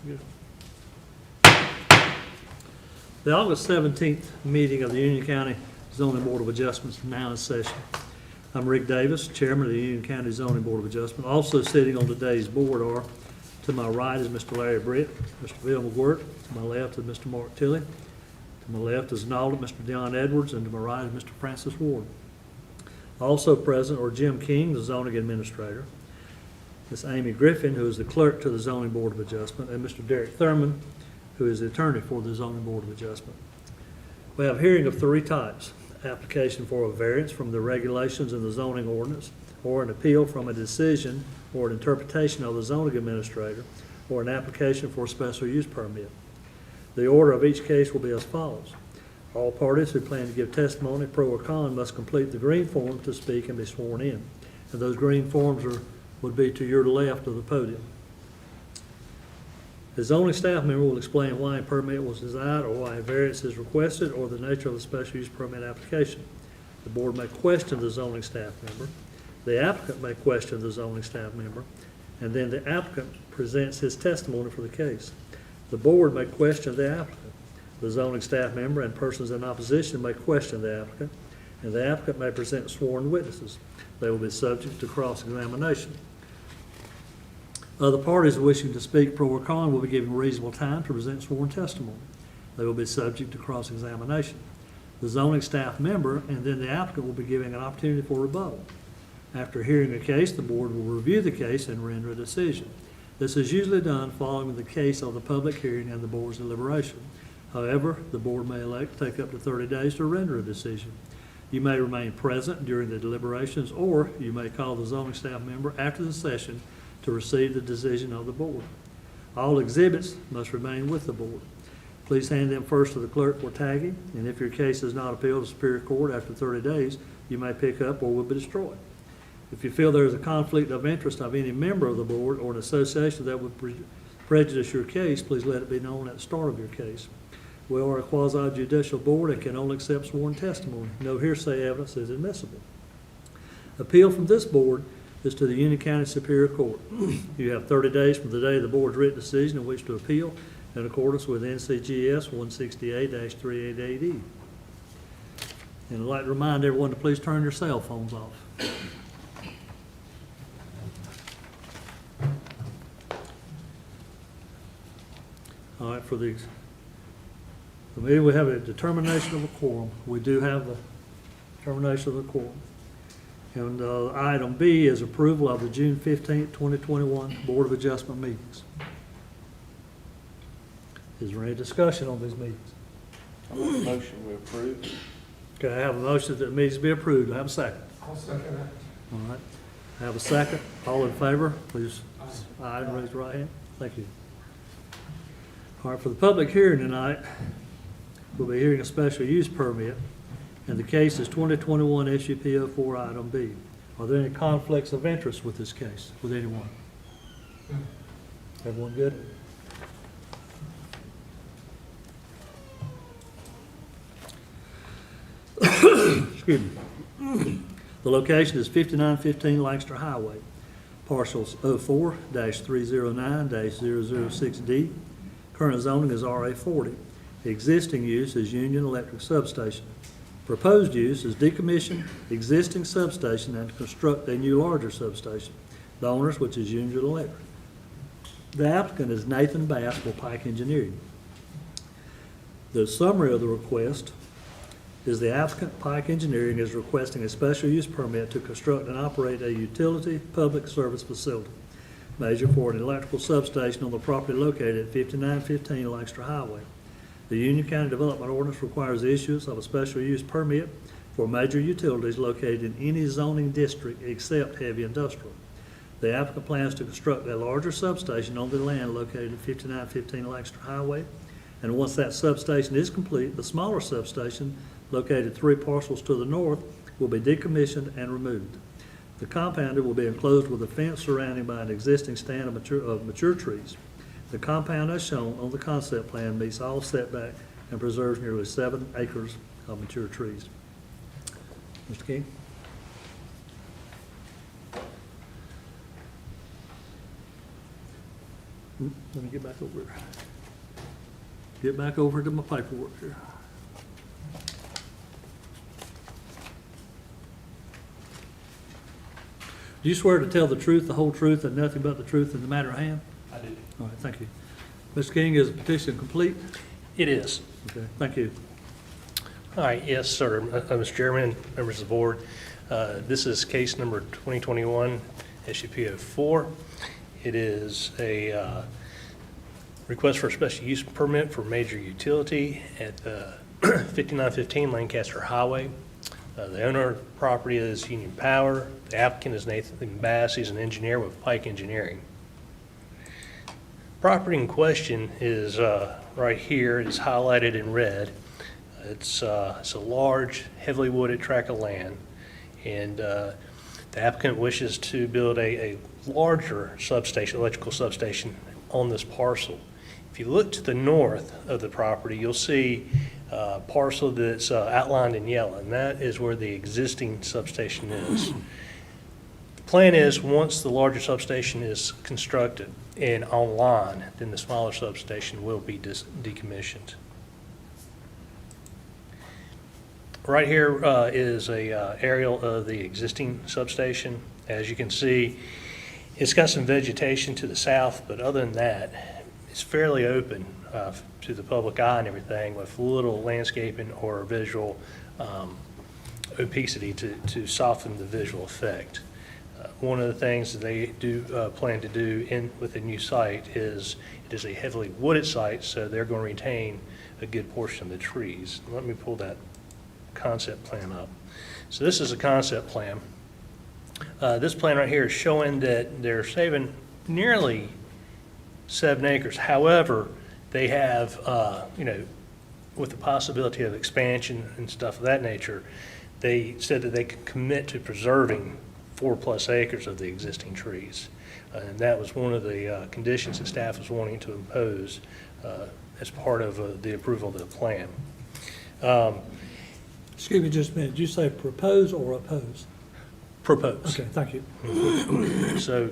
Good. The August 17th meeting of the Union County Zoning Board of Adjustments is now in session. I'm Rick Davis, Chairman of the Union County Zoning Board of Adjustment. Also sitting on today's board are, to my right is Mr. Larry Britt, Mr. Bill McGuirt, to my left is Mr. Mark Tilley, to my left is an audit, Mr. Dion Edwards, and to my right is Mr. Francis Ward. Also present are Jim King, the zoning administrator, Ms. Amy Griffin, who is the clerk to the Zoning Board of Adjustment, and Mr. Derek Thurman, who is the attorney for the Zoning Board of Adjustment. We have hearing of three types: application for a variance from the regulations in the zoning ordinance, or an appeal from a decision or an interpretation of the zoning administrator, or an application for a special use permit. The order of each case will be as follows. All parties who plan to give testimony, pro or con, must complete the green form to speak and be sworn in. And those green forms would be to your left of the podium. The zoning staff member will explain why a permit was denied or why a variance is requested or the nature of the special use permit application. The board may question the zoning staff member. The applicant may question the zoning staff member, and then the applicant presents his testimony for the case. The board may question the applicant. The zoning staff member and persons in opposition may question the applicant, and the applicant may present sworn witnesses. They will be subject to cross-examination. Other parties wishing to speak pro or con will be given reasonable time to present sworn testimony. They will be subject to cross-examination. The zoning staff member and then the applicant will be given an opportunity for rebuttal. After hearing a case, the board will review the case and render a decision. This is usually done following the case of the public hearing and the board's deliberation. However, the board may elect to take up to 30 days to render a decision. You may remain present during the deliberations, or you may call the zoning staff member after the session to receive the decision of the board. All exhibits must remain with the board. Please hand them first to the clerk for tagging, and if your case is not appealed to Superior Court after 30 days, you may pick up or will be destroyed. If you feel there is a conflict of interest of any member of the board or an association that would prejudice your case, please let it be known at the start of your case. We are a quasi-judicial board and can only accept sworn testimony. No hearsay evidence is admissible. Appeal from this board is to the Union County Superior Court. You have 30 days from the day of the board's written decision in which to appeal in accordance with NCGS 168-388E. And I'd like to remind everyone to please turn your cell phones off. All right, for the meeting, we have a determination of a quorum. We do have the determination of the quorum. And item B is approval of the June 15th, 2021 Board of Adjustment meetings. Is there any discussion on these meetings? Motion we approve. Okay, I have a motion that the meetings be approved. Do I have a second? I'll second that. All right. I have a second. All in favor, please. Aye. Raise your right hand. Thank you. All right, for the public hearing tonight, we'll be hearing a special use permit, and the case is 2021 SUP 04 item B. Are there any conflicts of interest with this case, with anyone? Everyone good? Excuse me. The location is 5915 Lancaster Highway, parcels 04-309-006D. Current zoning is RA 40. The existing use is Union Electric Substation. Proposed use is decommission existing substation and to construct a new larger substation. The owners, which is Union Electric. The applicant is Nathan Bass for Pike Engineering. The summary of the request is the applicant, Pike Engineering, is requesting a special use permit to construct and operate a utility public service facility measure for an electrical substation on the property located at 5915 Lancaster Highway. The Union County Development Ordinance requires the issuance of a special use permit for major utilities located in any zoning district except heavy industrial. The applicant plans to construct a larger substation on the land located at 5915 Lancaster Highway, and once that substation is complete, the smaller substation located 3 parcels to the north will be decommissioned and removed. The compound will be enclosed with a fence surrounding by an existing stand of mature trees. The compound as shown on the concept plan meets all setback and preserves nearly 7 acres of mature trees. Mr. King? Let me get back over here. Get back over to my paperwork here. Do you swear to tell the truth, the whole truth, and nothing but the truth in the matter at hand? I do. All right, thank you. Mr. King, is the petition complete? It is. Okay, thank you. All right, yes, sir. Mr. Chairman, members of the board, this is case number 2021 SUP 04. It is a request for a special use permit for major utility at 5915 Lancaster Highway. The owner of the property is Union Power. The applicant is Nathan Bass. He's an engineer with Pike Engineering. Property in question is right here. It's highlighted in red. It's a large, heavily wooded tract of land, and the applicant wishes to build a larger substation, electrical substation, on this parcel. If you look to the north of the property, you'll see a parcel that's outlined in yellow, and that is where the existing substation is. The plan is, once the larger substation is constructed and online, then the smaller substation will be decommissioned. Right here is a aerial of the existing substation. As you can see, it's got some vegetation to the south, but other than that, it's fairly open to the public eye and everything, with little landscaping or visual opacity to soften the visual effect. One of the things that they do plan to do with the new site is it is a heavily wooded site, so they're going to retain a good portion of the trees. Let me pull that concept plan up. So this is a concept plan. This plan right here is showing that they're saving nearly 7 acres. However, they have, with the possibility of expansion and stuff of that nature, they said that they could commit to preserving 4+ acres of the existing trees. And that was one of the conditions that staff was wanting to impose as part of the approval of the plan. Excuse me just a minute. Did you say propose or oppose? Propose. Okay, thank you. So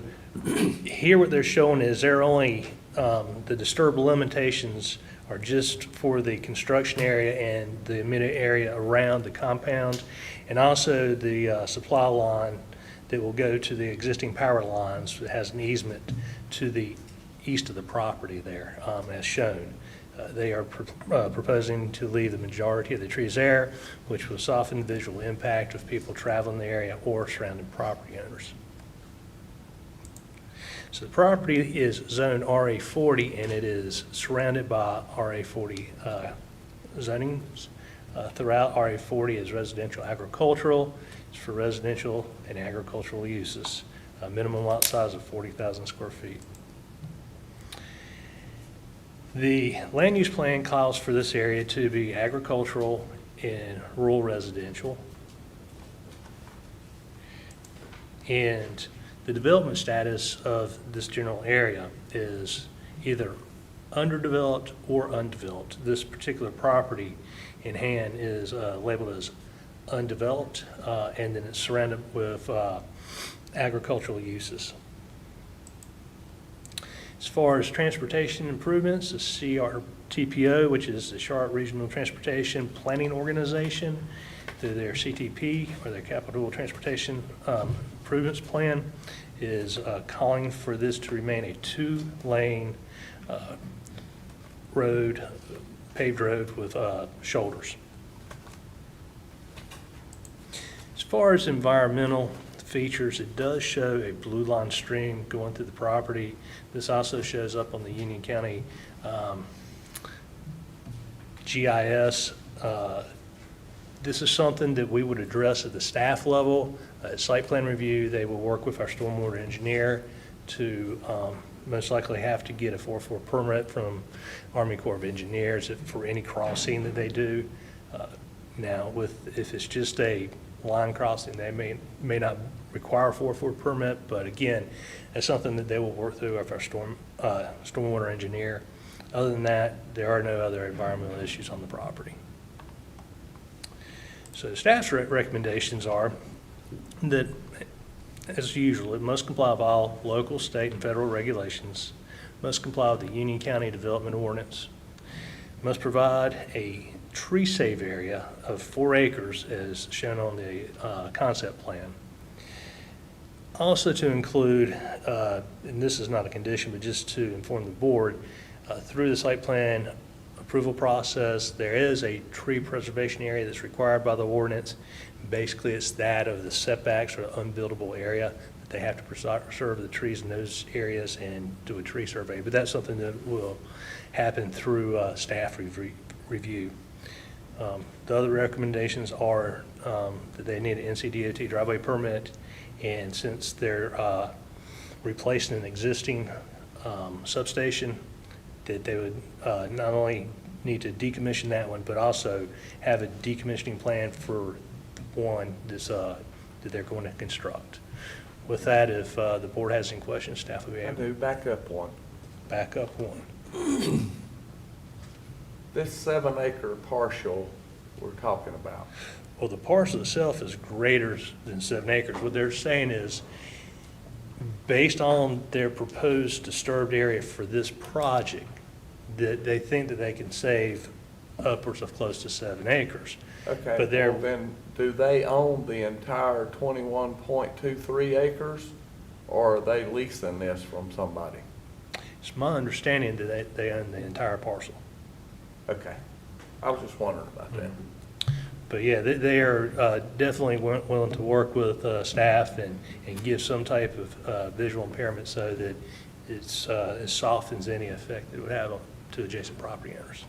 here what they're showing is they're only, the disturb limitations are just for the construction area and the immediate area around the compound, and also the supply line that will go to the existing power lines that has an easement to the east of the property there, as shown. They are proposing to leave the majority of the trees there, which will soften the visual impact of people traveling the area or surrounding property owners. So the property is zone RA40, and it is surrounded by RA40 zonings. Throughout RA40 is residential agricultural. It's for residential and agricultural uses. A minimum lot size of 40,000 square feet. The land use plan calls for this area to be agricultural and rural residential. And the development status of this general area is either underdeveloped or undeveloped. This particular property in hand is labeled as undeveloped, and then it's surrounded with agricultural uses. As far as transportation improvements, the CRTPO, which is the Charlotte Regional Transportation Planning Organization, through their CTP, or their Capital Transportation Improvements Plan, is calling for this to remain a 2-lane road, paved road with shoulders. As far as environmental features, it does show a blue line stream going through the property. This also shows up on the Union County GIS. This is something that we would address at the staff level. At site plan review, they will work with our stormwater engineer to most likely have to get a 4.4 permit from Army Corps of Engineers for any crossing that they do. Now, if it's just a line crossing, they may not require a 4.4 permit, but again, it's something that they will work through with our stormwater engineer. Other than that, there are no other environmental issues on the property. So staff's recommendations are that, as usual, it must comply with all local, state, and federal regulations must comply with the Union County Development Ordinance, must provide a tree save area of 4 acres as shown on the concept plan. Also to include, and this is not a condition, but just to inform the board, through the site plan approval process, there is a tree preservation area that's required by the ordinance. Basically, it's that of the setbacks or unbuildable area that they have to preserve the trees in those areas and do a tree survey. But that's something that will happen through staff review. The other recommendations are that they need an NCDOT driveway permit, and since they're replacing an existing substation, that they would not only need to decommission that one, but also have a decommissioning plan for one that's, that they're going to construct. With that, if the board has any questions, staff will be I able do, to back up one. back up one. This 7-acre partial we're talking about, Well, the parcel itself is greater than 7 acres. What they're saying is, based on their proposed disturbed area for this project, that they think that they can save upwards of close to 7 acres. okay, But they're, well, then, do they own the entire 21.23 acres, or are they leasing this from somebody? it's my understanding that they own the entire parcel. Okay, I was just wondering about that. But yeah, they are definitely willing to work with staff and give some type of visual impairment so that it softens any effect that it would have to adjacent property owners.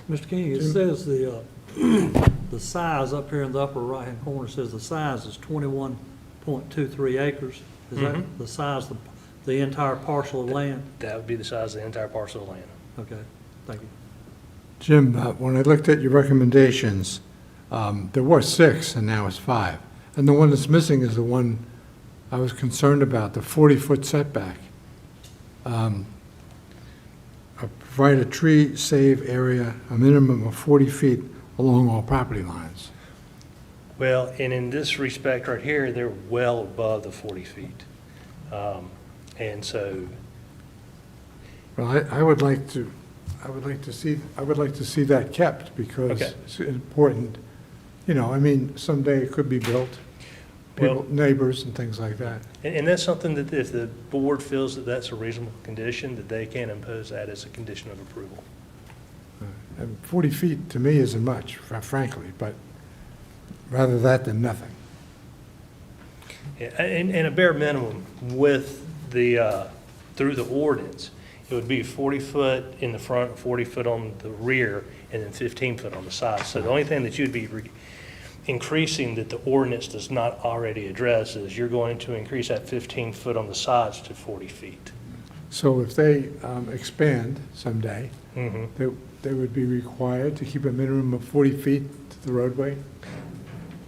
Mr. King, it says the size up here in the upper right-hand corner says the size is 21.23 acres. Is that the size of the entire parcel of land? That would be the size of the entire parcel of land. Okay, thank you. Jim, when I looked at your recommendations, there were 6 and now it's 5. And the one that's missing is the one I was concerned about, the 40-foot setback. Provide a tree save area, a minimum of 40 feet along all property lines. Well, and in this respect right here, they're well above the 40 feet. And so, Well, I would like to see that kept because Okay. it's important. You know, I mean, someday it could be built, Well- people, neighbors and things like that. and that's something that if the board feels that that's a reasonable condition, that they can impose that as a condition of approval. And 40 feet to me isn't much, frankly, but rather that than nothing. Yeah, and a bare minimum with the, through the ordinance, it would be 40 foot in the front, 40 foot on the rear, and then 15 foot on the side. So the only thing that you'd be increasing that the ordinance does not already address is you're going to increase that 15 foot on the sides to 40 feet. So if they expand someday, Mm-hmm. they would be required to keep a minimum of 40 feet to the roadway?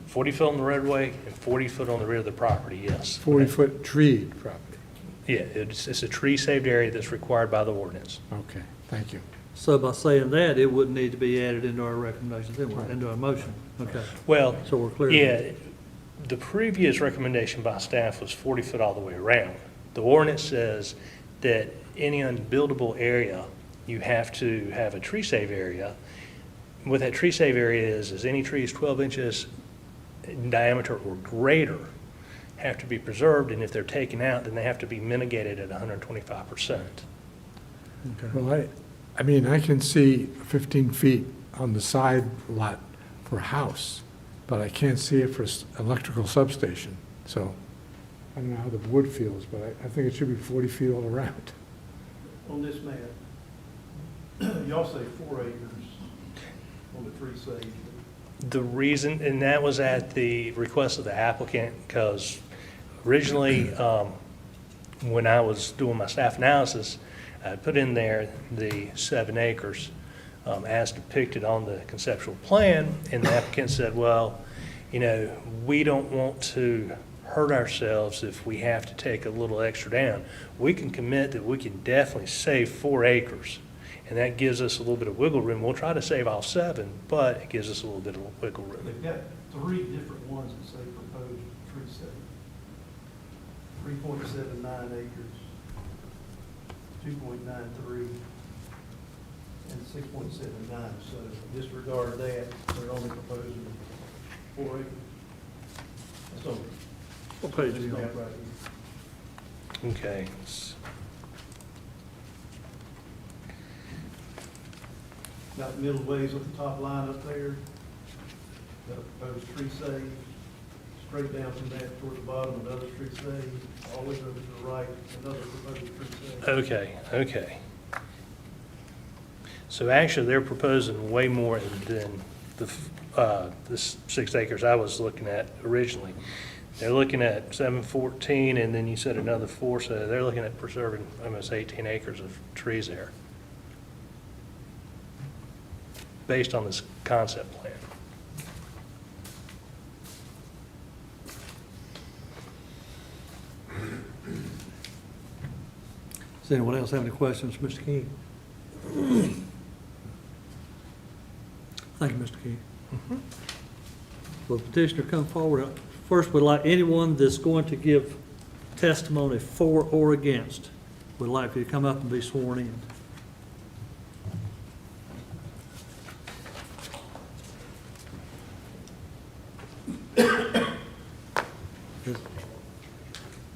40 foot on the roadway and 40 foot on the rear of the property, yes. 40-foot treed property? Yeah, it's a tree saved area that's required by the ordinance. Okay, thank you. So by saying that, it wouldn't need to be added into our recommendations, into our motion. Okay, Well, so we're clear. yeah, the previous recommendation by staff was 40 foot all the way around. The ordinance says that any unbuildable area, you have to have a tree save area. What that tree save area is any trees 12 inches in diameter or greater have to be preserved, and if they're taken out, then they have to be mitigated at 125%. Okay. Well, I mean, I can see 15 feet on the side lot for a house, but I can't see it for electrical substation. So I don't know how the board feels, but I think it should be 40 feet all around. On this map, y'all say 4 acres on the tree save. The reason, and that was at the request of the applicant, because originally, when I was doing my staff analysis, I put in there the 7 acres as depicted on the conceptual plan, and the applicant said, well, you know, we don't want to hurt ourselves if we have to take a little extra down. We can commit that we can definitely save 4 acres, and that gives us a little bit of wiggle room. We'll try to save all 7, but it gives us a little bit of wiggle room. They've got 3 different ones that say proposed tree save. 3.79 acres, 2.93 and 6.79. So disregard that, they're only proposing 4 acres. That's all. What page This are you map on? right here. Okay. Got the middle ways up the top line up there. Got a proposed tree save, straight down from that toward the bottom, another tree save, all the way over to the right, another proposed tree save. Okay. So actually, they're proposing way more than the 6 acres I was looking at originally. They're looking at 714, and then you said another 4, so they're looking at preserving almost 18 acres of trees there, based on this concept plan. Does anyone else have any questions, Mr. King? Thank you, Mr. King. Will the petitioner come forward? First, we'd like anyone that's going to give testimony for or against, we'd like for you to come up and be sworn in.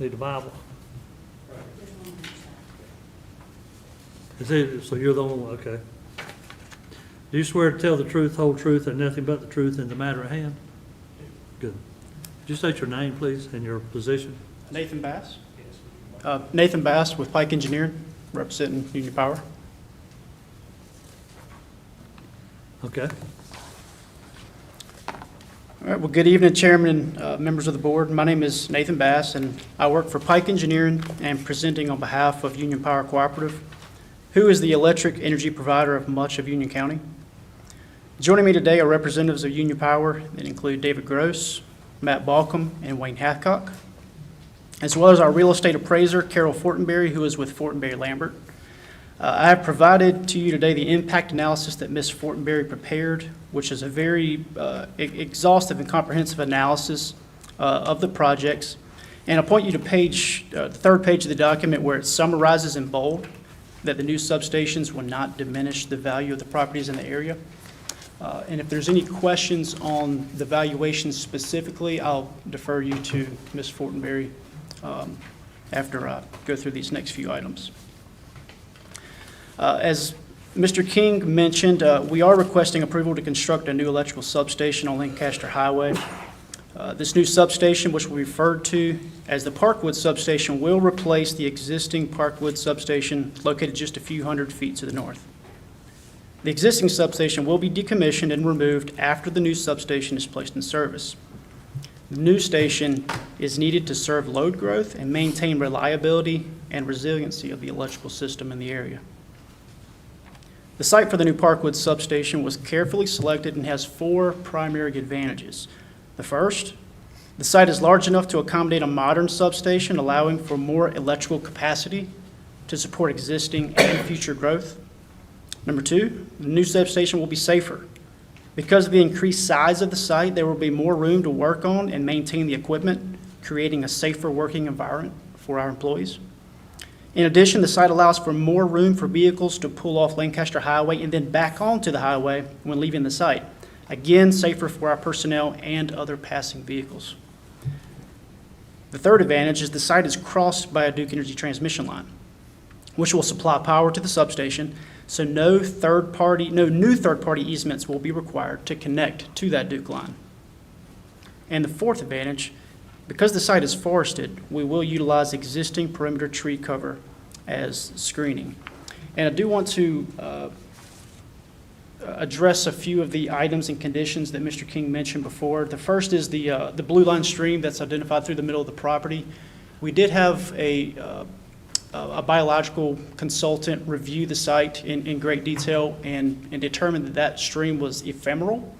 Need a Bible? Is it, so you're the only one, okay. Do you swear to tell the truth, whole truth, and nothing but the truth in the matter at hand? Good. Could you state your name, please, and your position? Nathan Bass. Nathan Bass with Pike Engineering, representing Union Power. Okay. All right, well, good evening, Chairman and members of the board. My name is Nathan Bass, and I work for Pike Engineering and presenting on behalf of Union Power Cooperative, who is the electric energy provider of much of Union County. Joining me today are representatives of Union Power that include David Gross, Matt Balcom, and Wayne Hathcock, as well as our real estate appraiser, Carol Fortenberry, who is with Fortenberry Lambert. I have provided to you today the impact analysis that Ms. Fortenberry prepared, which is a very exhaustive and comprehensive analysis of the projects. And I'll point you to the third page of the document where it summarizes in bold that the new substations will not diminish the value of the properties in the area. And if there's any questions on the valuation specifically, I'll defer you to Ms. Fortenberry after I go through these next few items. As Mr. King mentioned, we are requesting approval to construct a new electrical substation on Lancaster Highway. This new substation, which we referred to as the Parkwood substation, will replace the existing Parkwood substation located just a few hundred feet to the north. The existing substation will be decommissioned and removed after the new substation is placed in service. The new station is needed to serve load growth and maintain reliability and resiliency of the electrical system in the area. The site for the new Parkwood substation was carefully selected and has 4 primary advantages. The first, the site is large enough to accommodate a modern substation, allowing for more electrical capacity to support existing and future growth. Number 2, the new substation will be safer. Because of the increased size of the site, there will be more room to work on and maintain the equipment, creating a safer working environment for our employees. In addition, the site allows for more room for vehicles to pull off Lancaster Highway and then back onto the highway when leaving the site. Again, safer for our personnel and other passing vehicles. The third advantage is the site is crossed by a Duke Energy transmission line, which will supply power to the substation, so no new third-party easements will be required to connect to that Duke line. And the fourth advantage, because the site is forested, we will utilize existing perimeter tree cover as screening. And I do want to address a few of the items and conditions that Mr. King mentioned before. The first is the blue line stream that's identified through the middle of the property. We did have a biological consultant review the site in great detail and determined that that stream was ephemeral,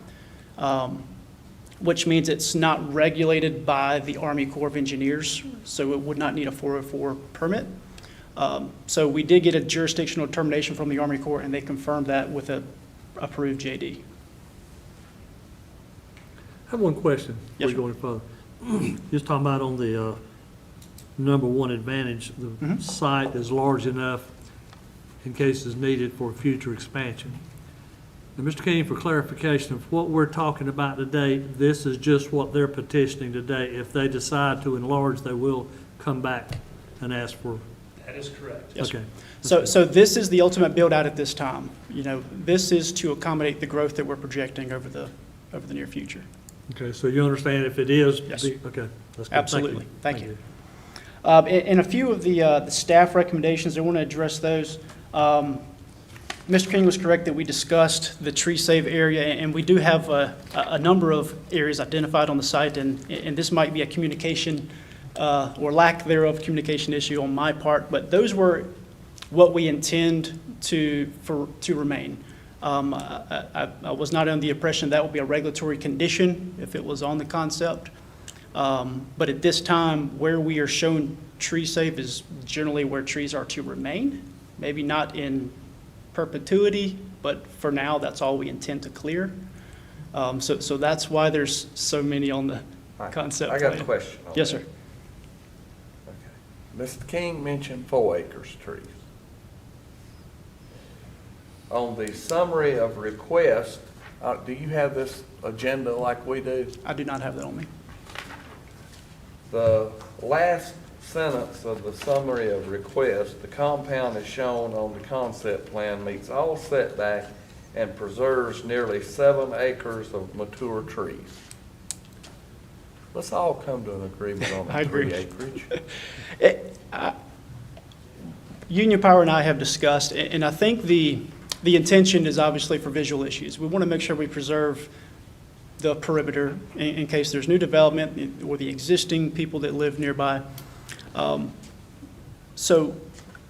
which means it's not regulated by the Army Corps of Engineers, so it would not need a 404 permit. So we did get a jurisdictional determination from the Army Corps, and they confirmed that with a approved JD. I have one question Yes, before you go any further. Just talking about on the number one advantage, the site is large enough in cases needed for future expansion. Now, Mr. King, for clarification of what we're talking about today, this is just what they're petitioning today. If they decide to enlarge, they will come back and ask for, That is correct. Yes, sir. okay. So this is the ultimate build-out at this time. You know, this is to accommodate the growth that we're projecting over the near future. Okay, so you understand if it is? Yes. Okay. That's good. Thank you. Absolutely. Thank you. And a few of the staff recommendations, I want to address those. Mr. King was correct that we discussed the tree save area, and we do have a number of areas identified on the site, and this might be a communication or lack thereof communication issue on my part, but those were what we intend to remain. I was not under the impression that would be a regulatory condition if it was on the concept. But at this time, where we are showing tree save is generally where trees are to remain. Maybe not in perpetuity, but for now, that's all we intend to clear. So that's why there's so many on the All right, concept I got a plan. question on Yes, that. sir. Okay. Mr. King mentioned 4 acres trees. On the summary of request, do you have this agenda like we do? I do not have that on me. The last sentence of the summary of request, the compound is shown on the concept plan meets all setback and preserves nearly 7 acres of mature trees. Let's all come to an agreement on I the agree. 3 acreage. Union Power and I have discussed, and I think the intention is obviously for visual issues. We want to make sure we preserve the perimeter in case there's new development or the existing people that live nearby. So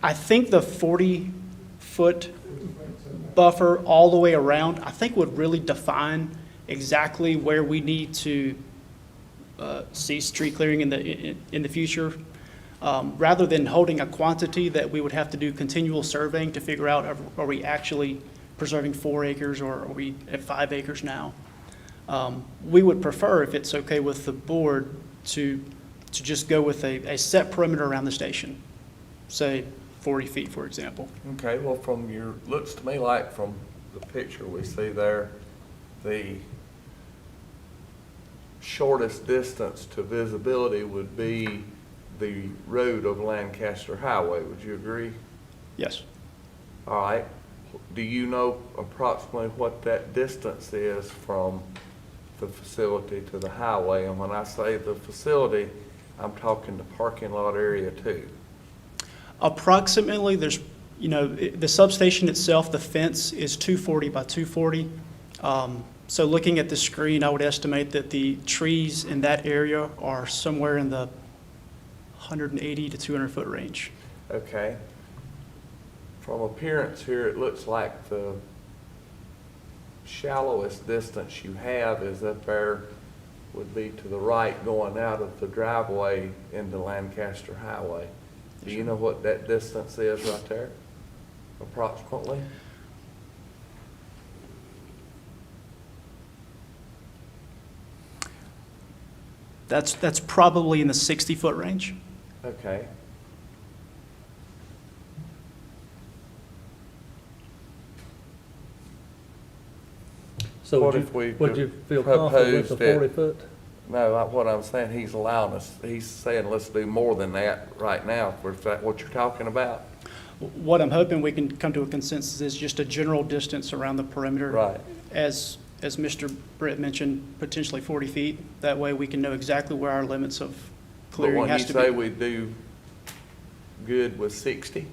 I think the 40-foot buffer all the way around, I think would really define exactly where we need to cease tree clearing in the future, rather than holding a quantity that we would have to do continual surveying to figure out, are we actually preserving 4 acres or are we at 5 acres now? We would prefer, if it's okay with the board, to just go with a set perimeter around the station, say 40 feet, for example. Okay, well, looks to me like from the picture we see there, the shortest distance to visibility would be the road of Lancaster Highway. Would you agree? Yes. All right. Do you know approximately what that distance is from the facility to the highway? And when I say the facility, I'm talking the parking lot area too. Approximately, the substation itself, the fence is 240 by 240. So looking at the screen, I would estimate that the trees in that area are somewhere in the 180 to 200 foot range. Okay. From appearance here, it looks like the shallowest distance you have is up there, would be to the right going out of the driveway into Lancaster Highway. Do you know what that distance is right there, approximately? That's probably in the 60-foot range. Okay. So What would if we you feel comfortable with the proposed it? 40 foot? No, what I'm saying, he's allowing us, he's saying let's do more than that right now, if that's what you're talking about. What I'm hoping we can come to a consensus is just a general distance around the perimeter. Right. As Mr. Britt mentioned, potentially 40 feet. That way we can know exactly where our limits of But clearing when you has to be. say we do good with 60?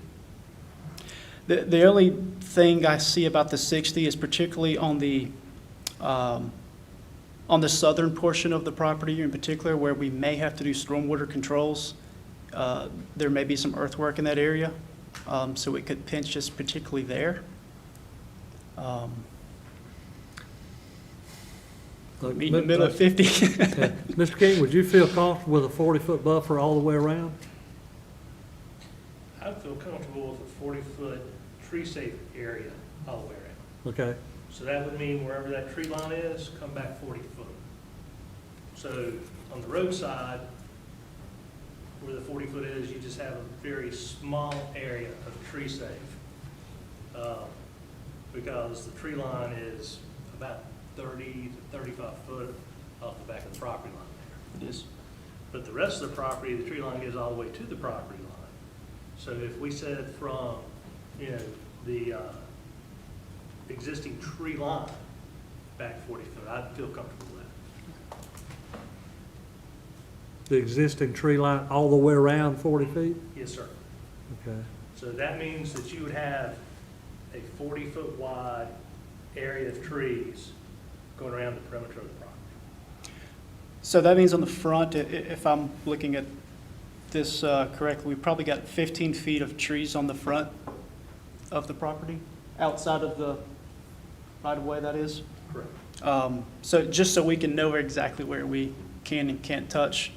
The only thing I see about the 60 is particularly on the southern portion of the property in particular, where we may have to do stormwater controls. There may be some earthwork in that area, so it could pinch us particularly there. Meet in the middle of 50. Yeah. Mr. King, would you feel comfortable with a 40-foot buffer all the way around? I feel comfortable with a 40-foot tree safe area all the way around. Okay, So that would mean wherever that tree line is, come back 40 foot. So on the roadside, where the 40 foot is, you just have a very small area of tree safe. because the tree line is about 30 to 35 foot off the back of the property line there. It is. But the rest of the property, the tree line goes all the way to the property line. So if we said from, the existing tree line back 40 foot, I'd feel comfortable with that. The existing tree line all the way around 40 feet? Yes, sir. Okay. So that means that you would have a 40-foot wide area of trees going around the perimeter of the property. So that means on the front, if I'm looking at this correctly, we've probably got 15 feet of trees on the front of the property, outside of the right-of-way, that is. Correct. So just so we can know exactly where we can and can't touch,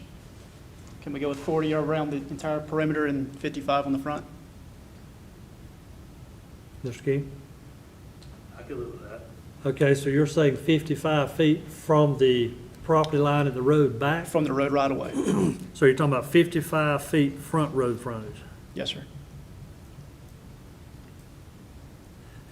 can we go with 40 around the entire perimeter and 55 on the front? Mr. King? I could live with that. Okay, so you're saying 55 feet from the property line and the road back? From the road right-of-way? So you're talking about 55 feet front road frontage? Yes, sir.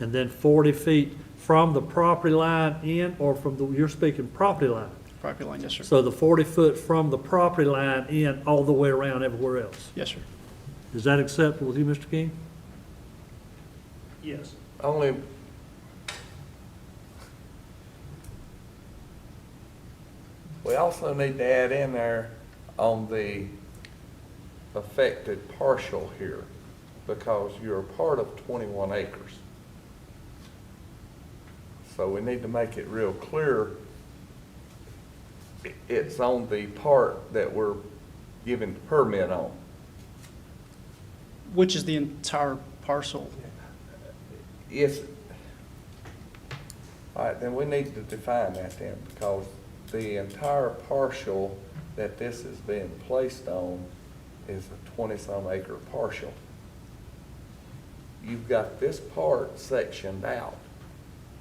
And then 40 feet from the property line in, or from the, you're speaking property line? Property line, yes, sir. So the 40 foot from the property line in, all the way around everywhere else? Yes, sir. Is that acceptable with you, Mr. King? Yes. Only, we also need to add in there on the affected partial here, because you're a part of 21 acres. So we need to make it real clear, it's on the part that we're giving the permit on. Which is the entire parcel? Yes. All right, then we need to define that then, because the entire parcel that this is being placed on is a 20-some acre parcel. You've got this part sectioned out,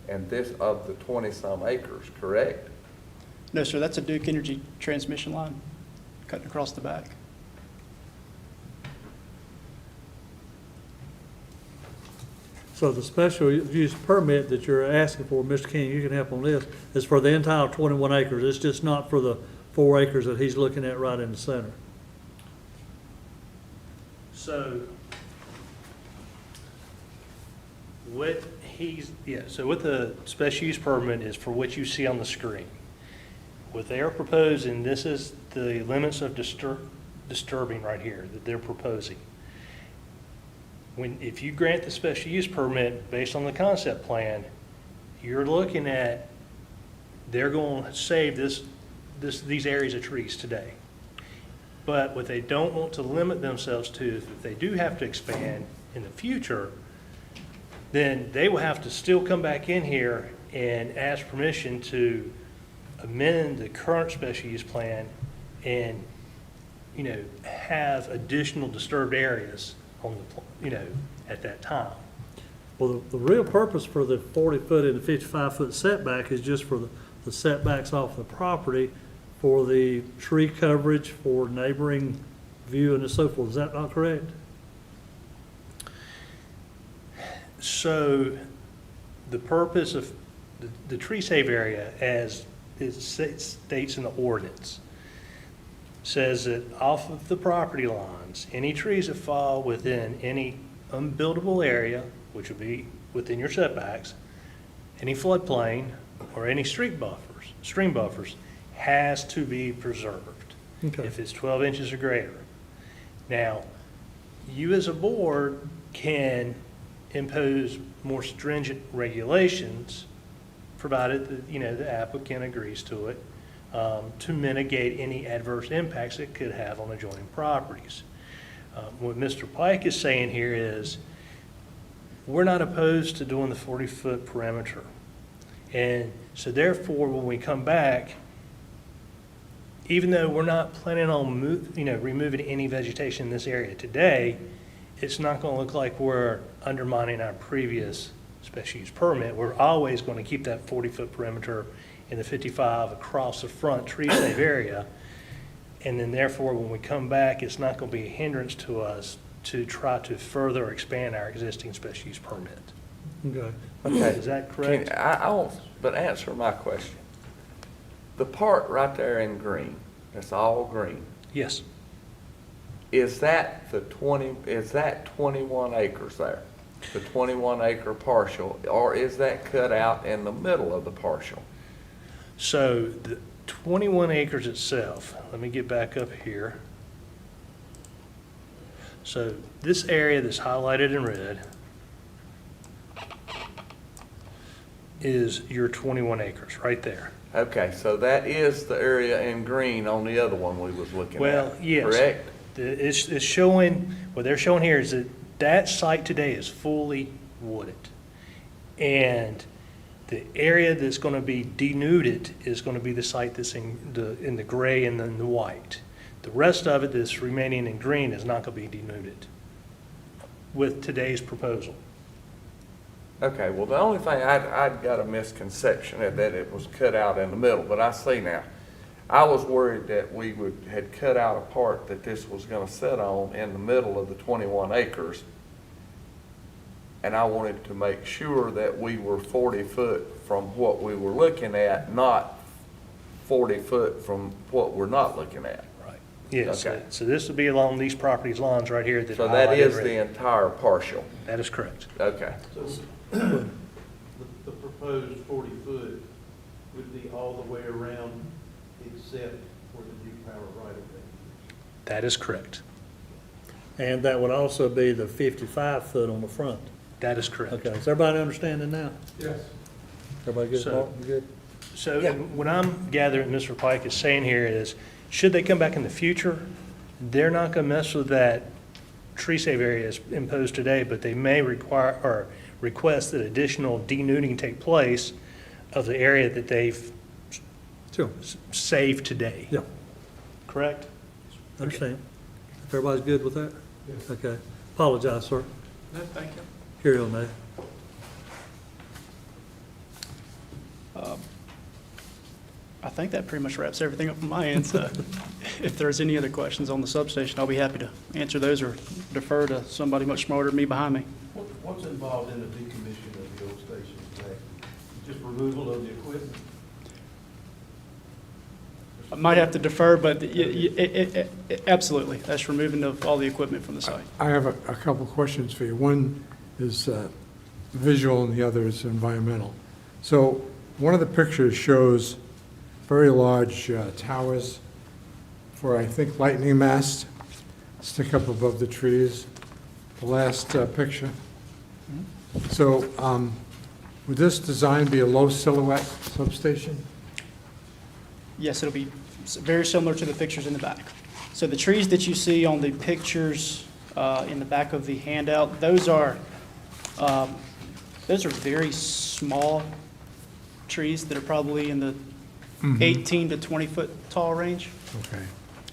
and this of the 20-some acres, correct? No, sir, that's a Duke Energy transmission line cutting across the back. So the special use permit that you're asking for, Mr. King, you can help on this, is for the entire 21 acres. It's just not for the 4 acres that he's looking at right in the center. So what the special use permit is for what you see on the screen. What they are proposing, this is the limits of disturbing right here that they're proposing. If you grant the special use permit based on the concept plan, you're looking at, they're going to save these areas of trees today. But what they don't want to limit themselves to, if they do have to expand in the future, then they will have to still come back in here and ask permission to amend the current special use plan and, have additional disturbed areas on the, at that time. Well, the real purpose for the 40 foot and the 55-foot setback is just for the setbacks off the property, for the tree coverage, for neighboring view and so forth. Is that not correct? So the purpose of the tree save area, as it states in the ordinance, says that off of the property lines, any trees that fall within any unbuildable area, which would be within your setbacks, any floodplain, or any stream buffers, has to be preserved. Okay. If it's 12 inches or greater. Now, you as a board can impose more stringent regulations, provided that, the applicant agrees to it, to mitigate any adverse impacts it could have on adjoining properties. What Mr. Pike is saying here is, we're not opposed to doing the 40-foot perimeter. And so therefore, when we come back, even though we're not planning on removing any vegetation in this area today, it's not going to look like we're undermining our previous special use permit. We're always going to keep that 40-foot perimeter in the 55 across the front tree save area. And then therefore, when we come back, it's not going to be a hindrance to us to try to further expand our existing special use permit. Okay. Okay. Is that Can- correct? I won't, but answer my question. The part right there in green, that's all green, Yes. is that 21 acres there? The 21 acre partial, or is that cut out in the middle of the partial? So the 21 acres itself, let me get back up here. So this area that's highlighted in red is your 21 acres, right there. Okay, so that is the area in green on the other one we was looking at. Well, yes. Correct? It's showing, what they're showing here is that that site today is fully wooded. And the area that's going to be denuded is going to be the site that's in the gray and then the white. The rest of it that's remaining in green is not going to be denuded with today's proposal. Okay, well, the only thing, I'd got a misconception that it was cut out in the middle, but I see now. I was worried that we had cut out a part that this was gonna sit on in the middle of the 21 acres. And I wanted to make sure that we were 40 foot from what we were looking at, not 40 foot from what we're not looking at. Right. Yes, Okay. so this would be along these properties lines right here that So that highlighted is red. the entire partial. That is correct. Okay. So the proposed 40 foot would be all the way around except for the new power right of way. That is correct. And that would also be the 55 foot on the front. That is correct. Okay, is everybody understanding now? Yes. Everybody good, So- Mark? You good? So what I'm gathering Mr. Pike is saying here is, should they come back in the future, they're not going to mess with that tree save area as imposed today, but they may require or request that additional denuding take place of the area that they've Sure. saved today. Yeah, Correct? understand. If everybody's good with that? Yes. Okay. Apologize, sir. No, thank you. Carry on, Dave. I think that pretty much wraps everything up from my end. So if there's any other questions on the substation, I'll be happy to answer those or defer to somebody much smarter than me behind me. What's involved in the decommissioning of the old station today? Just removal of the equipment? I might have to defer, but absolutely, that's removing of all the equipment from the site. I have a couple questions for you. One is visual and the other is environmental. So one of the pictures shows very large towers for, I think, lightning masts stick up above the trees. The last picture. So would this design be a low silhouette substation? Yes, it'll be very similar to the pictures in the back. So the trees that you see on the pictures in the back of the handout, those are very small trees that are probably in the 18 to 20 foot tall range. Okay.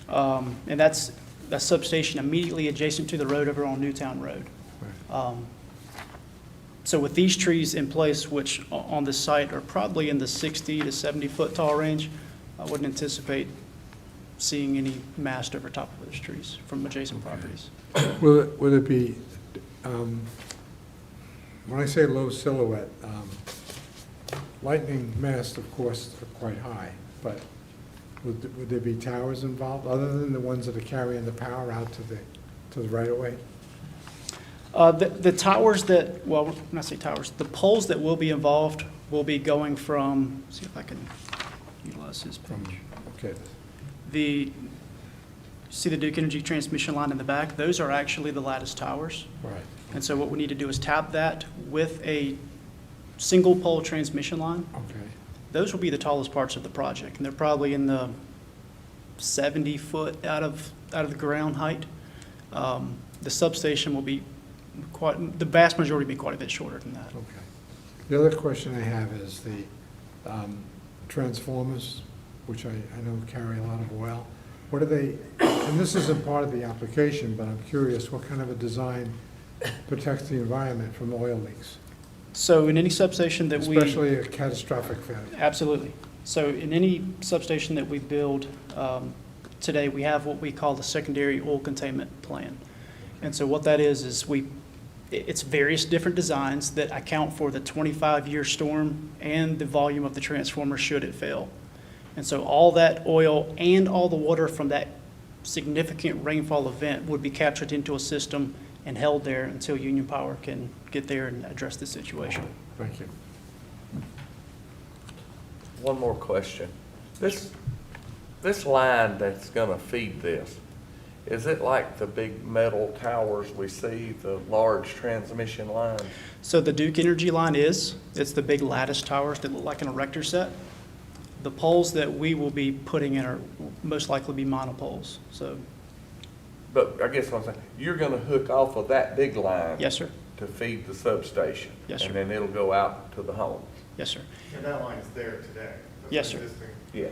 And that's a substation immediately adjacent to the road over on Newtown Road. Right. So with these trees in place, which on this site are probably in the 60 to 70 foot tall range, I wouldn't anticipate seeing any mast over top of those trees from adjacent properties. Will it be, when I say low silhouette, lightning masts, of course, are quite high, but would there be towers involved, other than the ones that are carrying the power out to the right-of-way? The towers that, well, when I say towers, the poles that will be involved will be going from, see if I can utilize his page. Okay, See the Duke Energy transmission line in the back? Those are actually the lattice towers. right. And so what we need to do is tap that with a single pole transmission line. Okay, Those will be the tallest parts of the project, and they're probably in the 70 foot out of the ground height. The substation will be the vast majority will be quite a bit shorter than that. okay. The other question I have is the transformers, which I know carry a lot of oil. What are they, and this isn't part of the application, but I'm curious, what kind of a design protects the environment from oil leaks? So in any substation that we... Especially a catastrophic failure. Absolutely. So in any substation that we build today, we have what we call the secondary oil containment plan. And so what that is It's various different designs that account for the 25-year storm and the volume of the transformer should it fail. And so all that oil and all the water from that significant rainfall event would be captured into a system and held there until Union Power can get there and address the situation. Thank you. One more question. This line that's gonna feed this, is it like the big metal towers we see, the large transmission lines? So the Duke Energy line it's the big lattice towers that look like an erector set. The poles that we will be putting in are most likely be monopoles. So, But I guess what I'm saying, you're gonna hook off of that big line yes, sir. to feed the substation? Yes, sir. And then it'll go out to the homes? Yes, sir. And that line is there today? That's Yes, sir. existing. Yeah.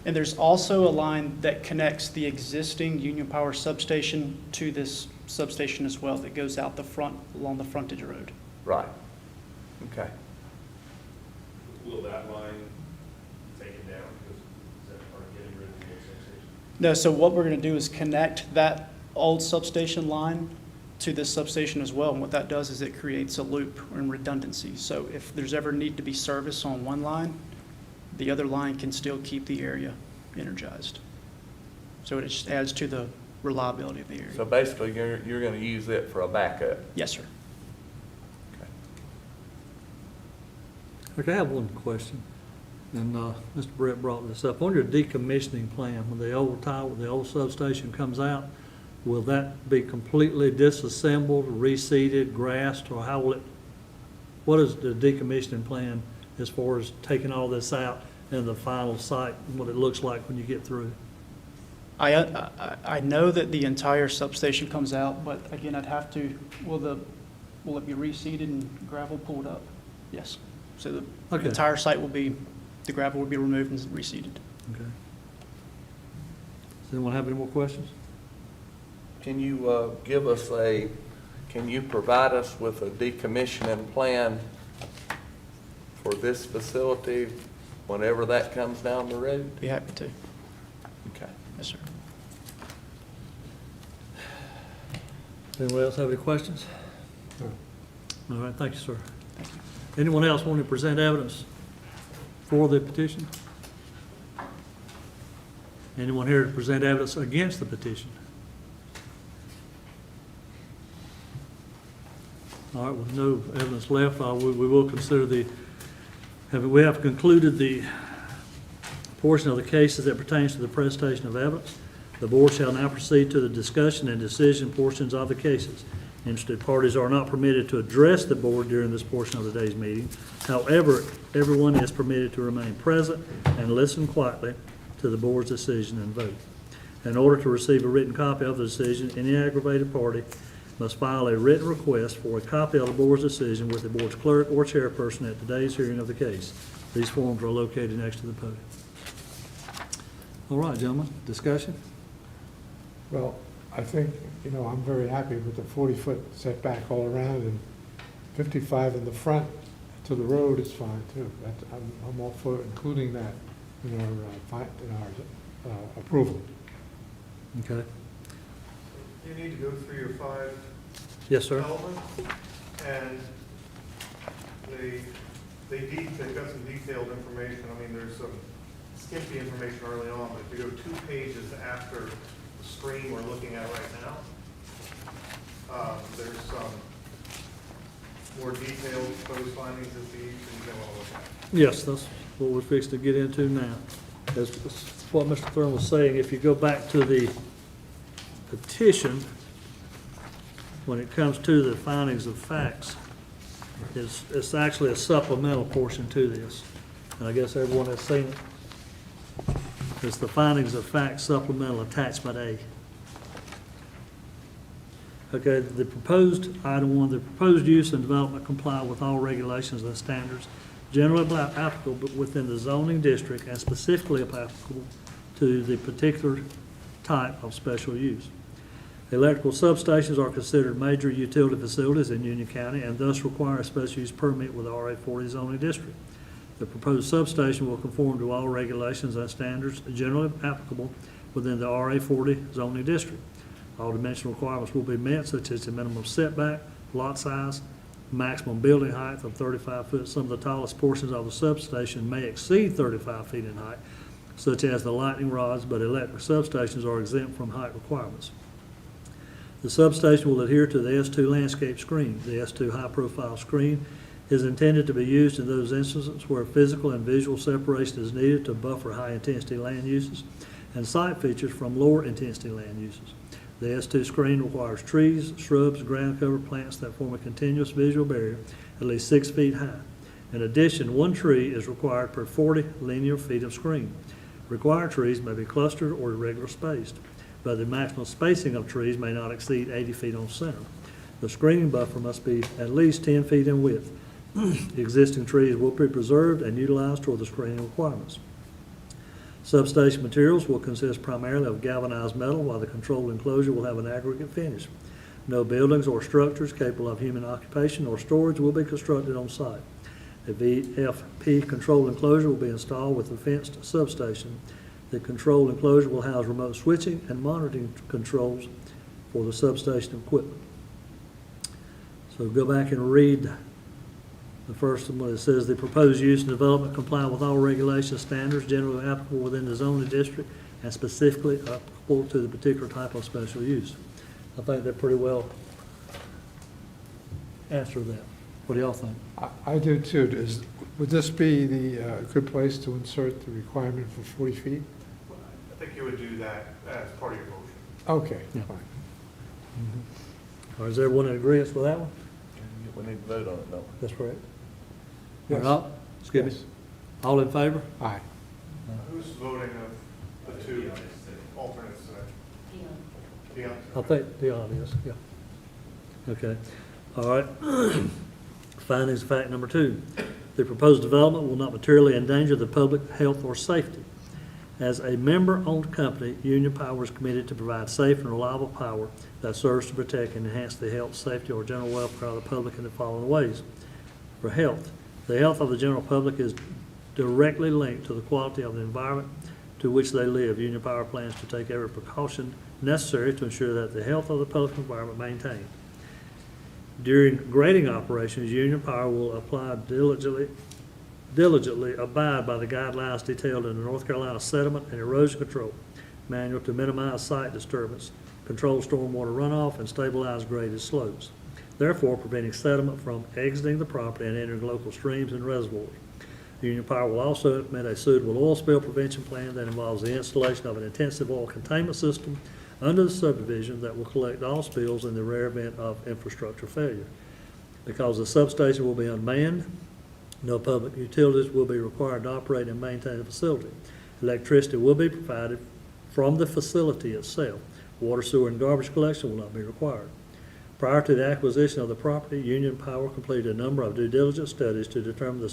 And there's also a line that connects the existing Union Power substation to this substation as well that goes out the front, along the frontage road. Right. Okay. Will that line be taken down, because is that part of getting rid of the old substation? No, so what we're gonna do is connect that old substation line to this substation as well. And what that does is it creates a loop and redundancy. So if there's ever need to be service on one line, the other line can still keep the area energized. So it just adds to the reliability of the So area. basically, you're gonna use it for a backup? Yes, sir. Okay. Okay, I have one question, and Mr. Brett brought this up. On your decommissioning plan, when the old tower, the old substation comes out, will that be completely disassembled, reseeded, grassed, or how will it, what is the decommissioning plan as far as taking all this out and the final site, and what it looks like when you get through? I know that the entire substation comes out, but again, I'd have to, will it be reseeded and gravel pulled up? Yes. So the Okay. entire site will be, the gravel will be removed and reseeded. Okay. Does anyone have any more questions? Can you can you provide us with a decommissioning plan for this facility whenever that comes down the road? Be happy to. Okay. Yes, sir. Anyone else have any questions? No. All right, thank you, sir. Anyone else want to present evidence for the petition? Anyone here to present evidence against the petition? All right, with no evidence left, we will consider we have concluded the portion of the cases that pertains to the presentation of evidence. The board shall now proceed to the discussion and decision portions of the cases. Interested parties are not permitted to address the board during this portion of today's meeting. However, everyone is permitted to remain present and listen quietly to the board's decision and vote. In order to receive a written copy of the decision, any aggravated party must file a written request for a copy of the board's decision with the board's clerk or chairperson at today's hearing of the case. These forms are located next to the podium. All right, gentlemen, discussion? Well, I think, I'm very happy with the 40-foot setback all around, and 55 in the front to the road is fine, too. I'm all for including that in our approval. Okay. You need to go through your 5 Yes, sir. elements, and they've got some detailed information. I mean, there's some skimpy information early on, but if you go 2 pages after the screen we're looking at right now, there's some more detailed proposed findings of these, and you can want to look at. Yes, that's what we're fixed to get into now. As what Mr. Thurman was saying, if you go back to the petition, when it comes to the findings of facts, it's actually a supplemental portion to this. And I guess everyone has seen it. It's the findings of facts supplemental attachment A. Okay, the proposed, item 1, the proposed use and development comply with all regulations and standards generally applicable within the zoning district and specifically applicable to the particular type of special use. Electrical substations are considered major utility facilities in Union County and thus require a special use permit with the RA40 zoning district. The proposed substation will conform to all regulations and standards generally applicable within the RA40 zoning district. All dimensional requirements will be met, such as the minimum setback lot size, maximum building height of 35 foot. Some of the tallest portions of the substation may exceed 35 feet in height, such as the lightning rods, but electric substations are exempt from height requirements. The substation will adhere to the S2 landscape screen. The S2 high-profile screen is intended to be used in those instances where physical and visual separation is needed to buffer high-intensity land uses and site features from lower-intensity land uses. The S2 screen requires trees, shrubs, ground cover plants that form a continuous visual barrier at least 6 feet high. In addition, 1 tree is required per 40 linear feet of screen. Required trees may be clustered or irregular spaced, but the maximum spacing of trees may not exceed 80 feet on center. The screening buffer must be at least 10 feet in width. Existing trees will be preserved and utilized toward the screening requirements. Substation materials will consist primarily of galvanized metal, while the controlled enclosure will have an aggregate finish. No buildings or structures capable of human occupation or storage will be constructed on site. A VFP controlled enclosure will be installed with a fenced substation. The controlled enclosure will house remote switching and monitoring controls for the substation equipment. So go back and read the first one. It says the proposed use and development comply with all regulation standards generally applicable within the zoning district and specifically applicable to the particular type of special use. I think that pretty well answered that. What do y'all think? I do too. Would this be the good place to insert the requirement for 40 feet? I think you would do that as part of your motion. Okay, Yeah. fine. Or is everyone in agreement with that one? We need to vote on it, don't we? That's correct. Yes. Or not? Skip it. Yes. All in favor? Aye. Who's voting of the two alternates today? Dion. I think Dion is, yeah. Okay, all right. Findings of fact number 2. The proposed development will not materially endanger the public health or safety. As a member-owned company, Union Power is committed to provide safe and reliable power that serves to protect and enhance the health, safety, or general welfare of the public in the following ways. For health, the health of the general public is directly linked to the quality of the environment to which they live. Union Power plans to take every precaution necessary to ensure that the health of the public environment maintained. During grading operations, Union Power will apply diligently abide by the guidelines detailed in the North Carolina Sediment and Erosion Control Manual to minimize site disturbance, control stormwater runoff, and stabilize graded slopes, therefore preventing sediment from exiting the property and entering local streams and reservoirs. Union Power will also implement a suitable oil spill prevention plan that involves the installation of an intensive oil containment system under the subdivision that will collect all spills in the rare event of infrastructure failure. Because the substation will be unmanned, no public utilities will be required to operate and maintain the facility. Electricity will be provided from the facility itself. Water, sewer, and garbage collection will not be required. Prior to the acquisition of the property, Union Power completed a number of due diligence studies to determine the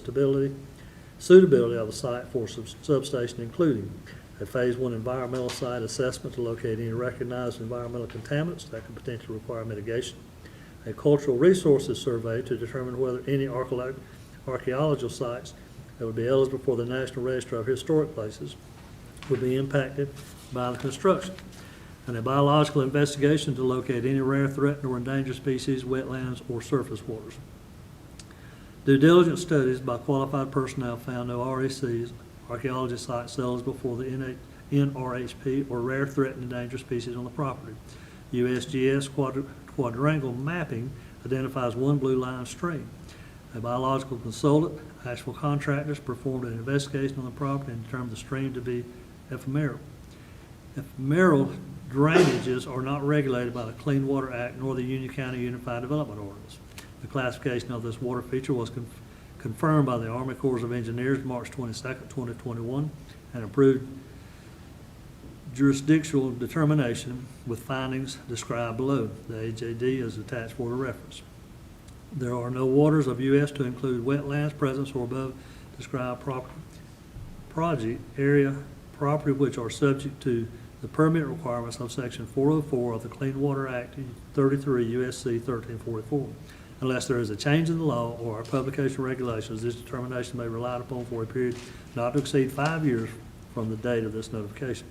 suitability of the site for substation, including a Phase 1 environmental site assessment to locate any recognized environmental contaminants that could potentially require mitigation, a cultural resources survey to determine whether any archaeological sites that would be eligible for the National Register of Historic Places would be impacted by the construction, and a biological investigation to locate any rare, threatened, or endangered species, wetlands, or surface waters. Due diligence studies by qualified personnel found no RECs, archaeology sites eligible for the NRHP, or rare, threatened, endangered species on the property. USGS quadrangle mapping identifies one blue line stream. A biological consultant, actual contractors, performed an investigation on the property and determined the stream to be ephemeral. Ephemeral drainages are not regulated by the Clean Water Act nor the Union County Unified Development Ordinance. The classification of this water feature was confirmed by the Army Corps of Engineers March 22nd, 2021, and approved jurisdictional determination with findings described below. The AJD is attached for the reference. There are no waters of US to include wetlands, presence, or above described project area property which are subject to the permit requirements of Section 404 of the Clean Water Act 33 U.S.C. 1344. Unless there is a change in the law or our publication regulations, this determination may be relied upon for a period not to exceed 5 years from the date of this notification.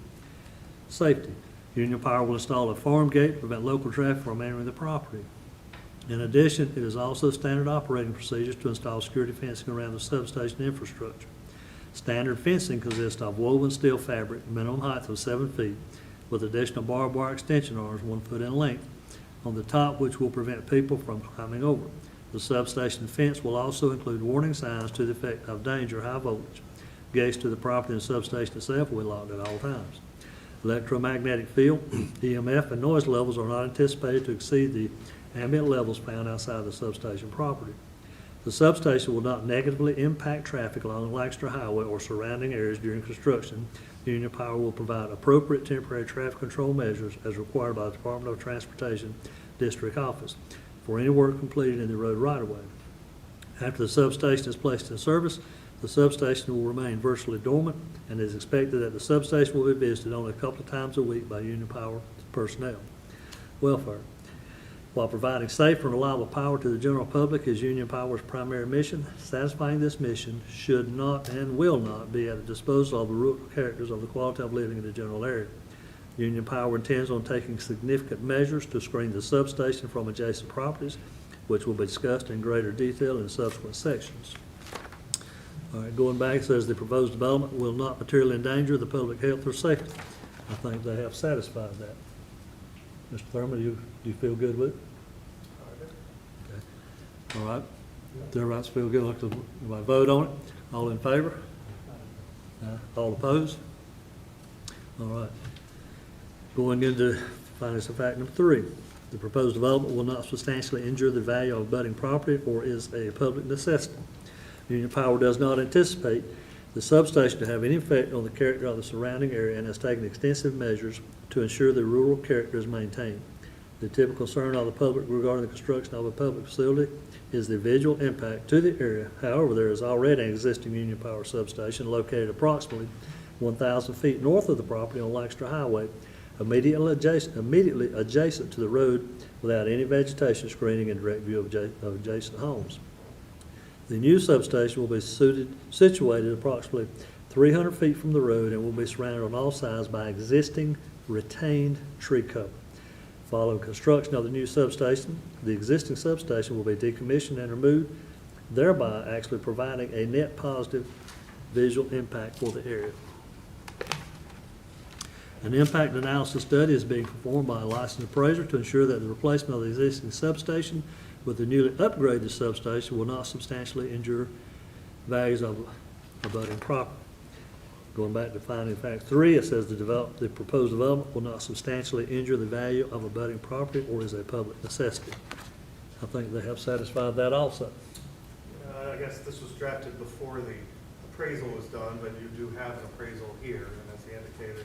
Safety. Union Power will install a farm gate to prevent local traffic from entering the property. In addition, it is also standard operating procedures to install security fencing around the substation infrastructure. Standard fencing consists of woven steel fabric, minimum height of 7 feet, with additional barbed wire extension arms 1 foot in length on the top, which will prevent people from climbing over. The substation fence will also include warning signs to the effect of danger, high voltage. Gates to the property and substation itself will be locked at all times. Electromagnetic field, EMF, and noise levels are not anticipated to exceed the ambient levels found outside the substation property. The substation will not negatively impact traffic along the Lancaster Highway or surrounding areas during construction. Union Power will provide appropriate temporary traffic control measures as required by the Department of Transportation District Office for any work completed in the road right-of-way. After the substation is placed in service, the substation will remain virtually dormant, and it is expected that the substation will be visited only a couple of times a week by Union Power personnel. Welfare. While providing safe and reliable power to the general public is Union Power's primary mission, satisfying this mission should not and will not be at the disposal of the rural characters of the quality of living in the general area. Union Power intends on taking significant measures to screen the substation from adjacent properties, which will be discussed in greater detail in subsequent sections. All right, going back, it says the proposed development will not materially endanger the public health or safety. I think they have satisfied that. Mr. Thurman, do you feel good with it? Okay. All right. Do everybody feel good? Like to vote on it? All in favor? All opposed? All right. Going into findings of fact number 3. The proposed development will not substantially injure the value of abutting property or is a public necessity. Union Power does not anticipate the substation to have any effect on the character of the surrounding area and has taken extensive measures to ensure the rural character is maintained. The typical concern of the public regarding the construction of a public facility is the visual impact to the area. However, there is already an existing Union Power substation located approximately 1,000 feet north of the property on Lancaster Highway, immediately adjacent to the road without any vegetation screening in direct view of adjacent homes. The new substation will be situated approximately 300 feet from the road and will be surrounded on all sides by existing retained tree cover. Following construction of the new substation, the existing substation will be decommissioned and removed, thereby actually providing a net positive visual impact for the area. An impact analysis study is being performed by a licensed appraiser to ensure that the replacement of the existing substation with the newly upgraded substation will not substantially injure values of abutting property. Going back to finding fact 3, it says the proposed development will not substantially injure the value of abutting property or is a public necessity. I think they have satisfied that also. I guess this was drafted before the appraisal was done, but you do have an appraisal here, and as he indicated.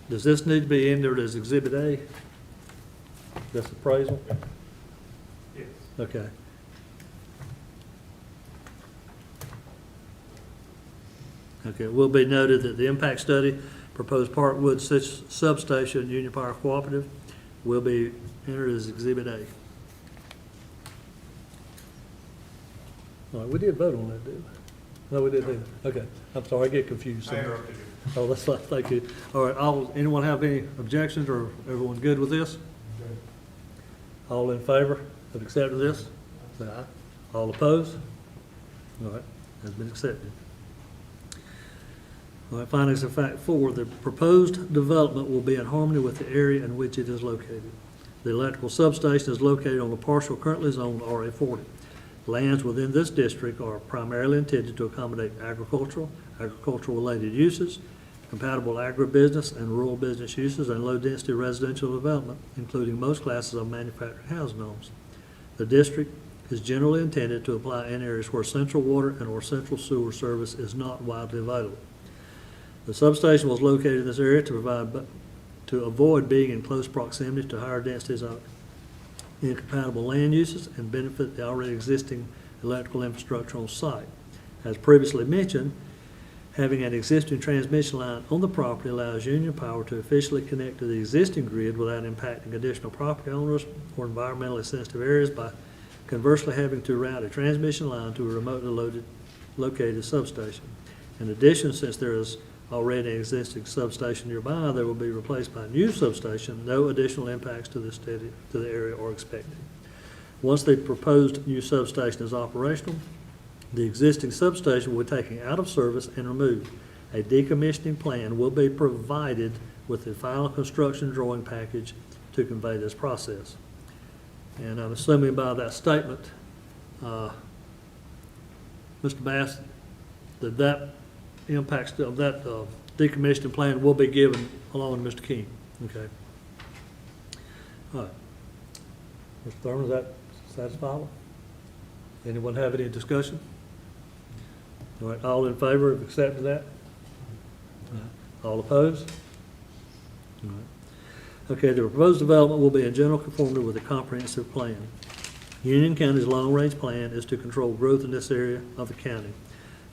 Does this need to be entered as Exhibit A? This appraisal? Yes. Okay. Okay, it will be noted that the impact study, proposed Parkwood substation, Union Power Cooperative, will be entered as Exhibit A. All right, we did vote on that, didn't we? No, we didn't. Okay, I'm sorry, I get confused. I interrupted you. Oh, that's fine, thank you. All right, anyone have any objections, or everyone good with this? All in favor of accepting this? Say aye. All opposed? All right, has been accepted. All right, findings of fact 4, the proposed development will be in harmony with the area in which it is located. The electrical substation is located on a parcel currently zoned RA40. Lands within this district are primarily intended to accommodate agricultural-related uses, compatible agribusiness and rural business uses, and low-density residential development, including most classes of manufactured housing homes. The district is generally intended to apply in areas where central water and or central sewer service is not widely available. The substation was located in this area to avoid being in close proximity to higher densities of incompatible land uses and benefit the already existing electrical infrastructure on site. As previously mentioned, having an existing transmission line on the property allows Union Power to officially connect to the existing grid without impacting additional property owners or environmentally sensitive areas by conversely having to route a transmission line to a remotely located substation. In addition, since there is already an existing substation nearby, they will be replaced by a new substation. No additional impacts to the area are expected. Once the proposed new substation is operational, the existing substation will be taken out of service and removed. A decommissioning plan will be provided with the final construction drawing package to convey this process. And I'm assuming by that statement, Mr. Bass, that impacts, that decommissioning plan will be given along to Mr. King. Okay. All right. Mr. Thurman, is that satisfiable? Anyone have any discussion? All right, all in favor of accepting that? All opposed? All right. Okay, the proposed development will be in general conformity with the comprehensive plan. Union County's long-range plan is to control growth in this area of the county.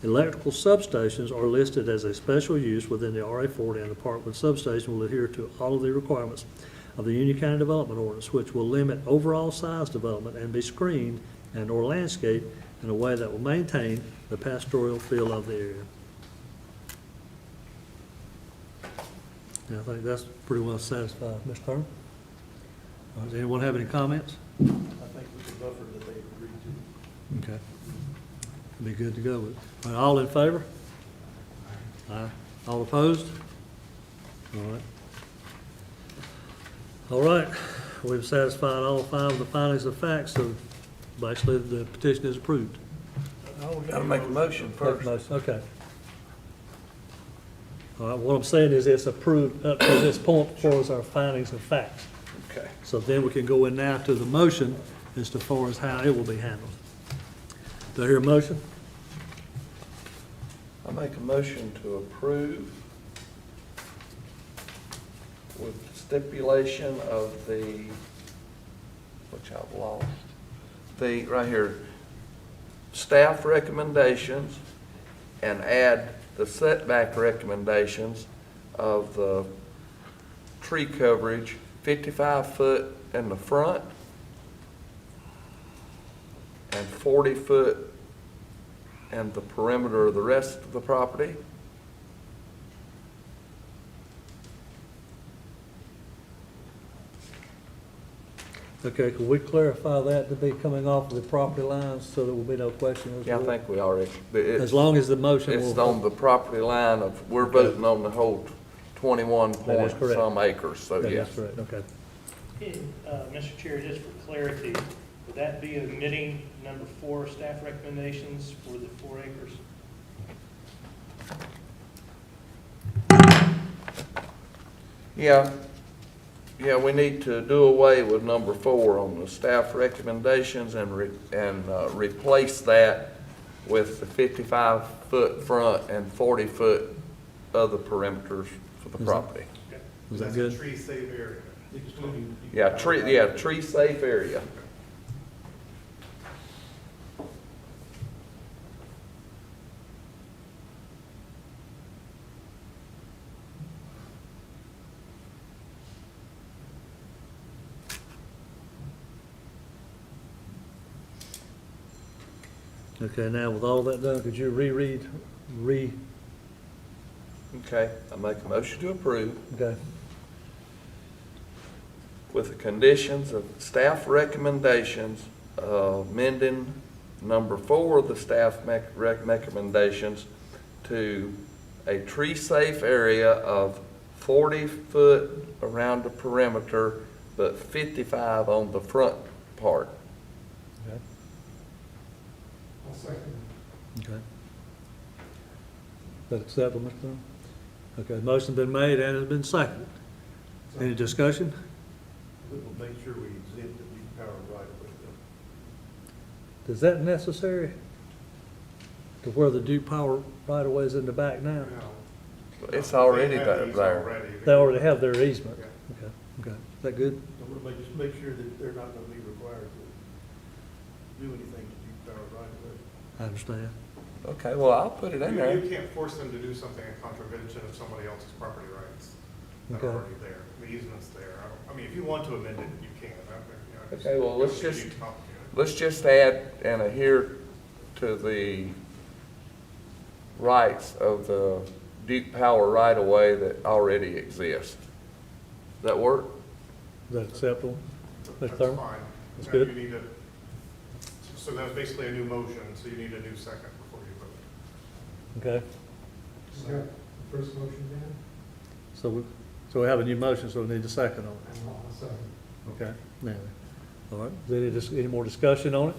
Electrical substations are listed as a special use within the RA40, and the Parkwood substation will adhere to all of the requirements of the Union County Development Ordinance, which will limit overall size development and be screened and/or landscaped in a way that will maintain the pastoral feel of the area. And I think that's pretty well satisfied. Mr. Thurman? Does anyone have any comments? I think with the buffer that they agreed to. Okay. Be good to go with. All right, all in favor? Aye. All opposed? All right. All right, we've satisfied all 5 of the findings of facts, so basically the petition is approved. Gotta make a motion first. Okay. All right, what I'm saying is it's approved up to this point as far as our findings of facts. Okay. So then we can go in now to the motion as to far as how it will be handled. Do I hear a motion? I make a motion to approve with stipulation of the, which I've lost, the, right here, staff recommendations, and add the setback recommendations of the tree coverage, 55 foot in the front and 40 foot in the perimeter of the rest of the property. Okay, can we clarify that to be coming off of the property lines so there will be no question? Yeah, I think we already, As long as the motion it's will. on the property line of, we're voting on the whole 21 That is point correct. some acres, so That is yes. correct, okay. Mr. Chair, just for clarity, would that be omitting number 4 staff recommendations for the 4 acres? Yeah, we need to do away with number 4 on the staff recommendations and replace that with the 55-foot front and 40-foot other perimeters for the property. Is that That's good? a tree safe area. Excluding. Yeah, tree safe area. Okay, now with all that done, could you reread, Okay, I make a motion to approve okay, with the conditions of staff recommendations, amending number 4 of the staff recommendations to a tree-safe area of 40 foot around the perimeter, but 55 on the front part. okay, I'll second. okay. Is that acceptable, Mr. Thurman? Okay, motion's been made and has been seconded. Any discussion? We will make sure we exempt the deep power right away though. Is that necessary? To where the Duke Power right of way is in the back now? It's already They have these there. already. They already have their easement? Yeah. Okay, okay. Is that good? So we'll just make sure that they're not gonna be required to do anything to deep power right away. I understand. Okay, well, I'll put it in there. You can't force them to do something in contravention of somebody else's property rights that Okay. are already there. The easement's there. I mean, if you want to amend it, you can. I Okay, well, let's don't think just- it's complicated. Let's just add and adhere to the rights of the Duke Power right-of-way that already exists. Does that work? Is that acceptable? Mr. That's Thurman? fine. That's Now good. You need to So that was basically a new motion, so you need a new second before you vote. Okay? Is that the first motion, Dan? So we have a new motion, so we need a second on it. I'll second. Okay, now, all right, is there any more discussion on it?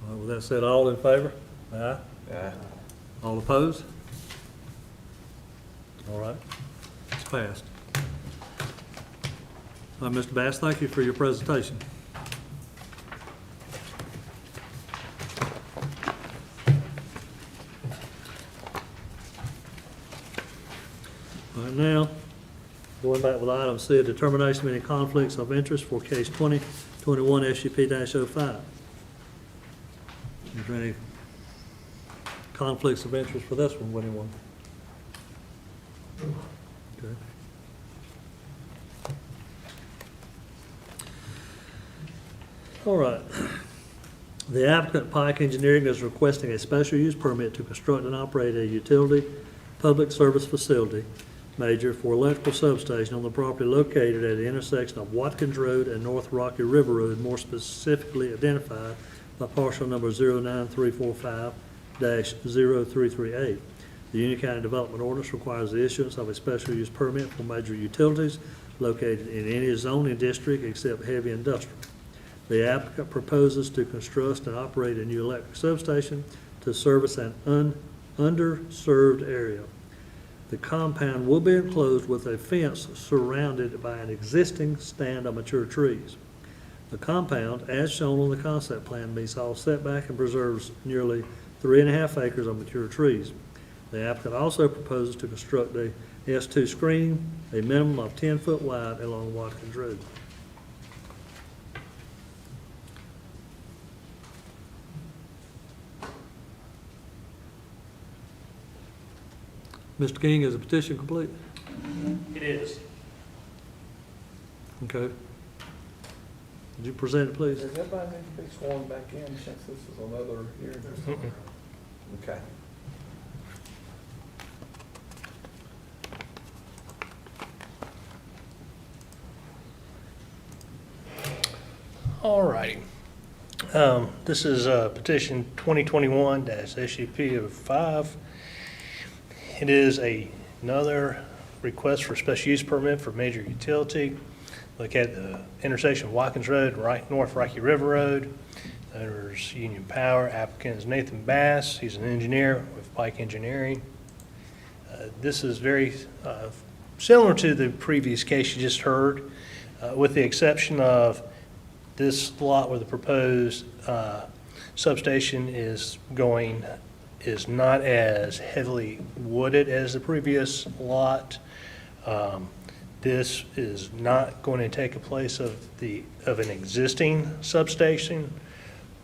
All right, with that said, all in favor? Aye. Yeah. All opposed? All right, it's passed. All right, Mr. Bass, thank you for your presentation. All right, now, going back with item C, determination of any conflicts of interest for case 2021 SUP-05. Is there any conflicts of interest for this one, anyone? Okay. All right. The applicant, Pike Engineering, is requesting a special use permit to construct and operate a utility public service facility major for electrical substation on the property located at the intersection of Watkins Road and North Rocky River Road, more specifically identified by parcel number 09345-0338. The Union County Development Ordinance requires the issuance of a special use permit for major utilities located in any zoning district except heavy industrial. The applicant proposes to construct and operate a new electric substation to service an underserved area. The compound will be enclosed with a fence surrounded by an existing stand of mature trees. The compound, as shown on the concept plan, meets all setback and preserves nearly 3.5 acres of mature trees. The applicant also proposes to construct a S2 screening, a minimum of 10 foot wide along Watkins Road. Mr. King, is the petition complete? It is. Okay. Would you present it, please? Does everybody need to be sworn back in since this is another hearing? Okay. All righty. This is petition 2021-SUP-05. It is another request for special use permit for major utility. Look at the intersection of Watkins Road and North Rocky River Road. There's Union Power. Applicant is Nathan Bass. He's an engineer with Pike Engineering. This is very similar to the previous case you just heard, with the exception of this lot where the proposed substation is not as heavily wooded as the previous lot. This is not going to take a place of an existing substation,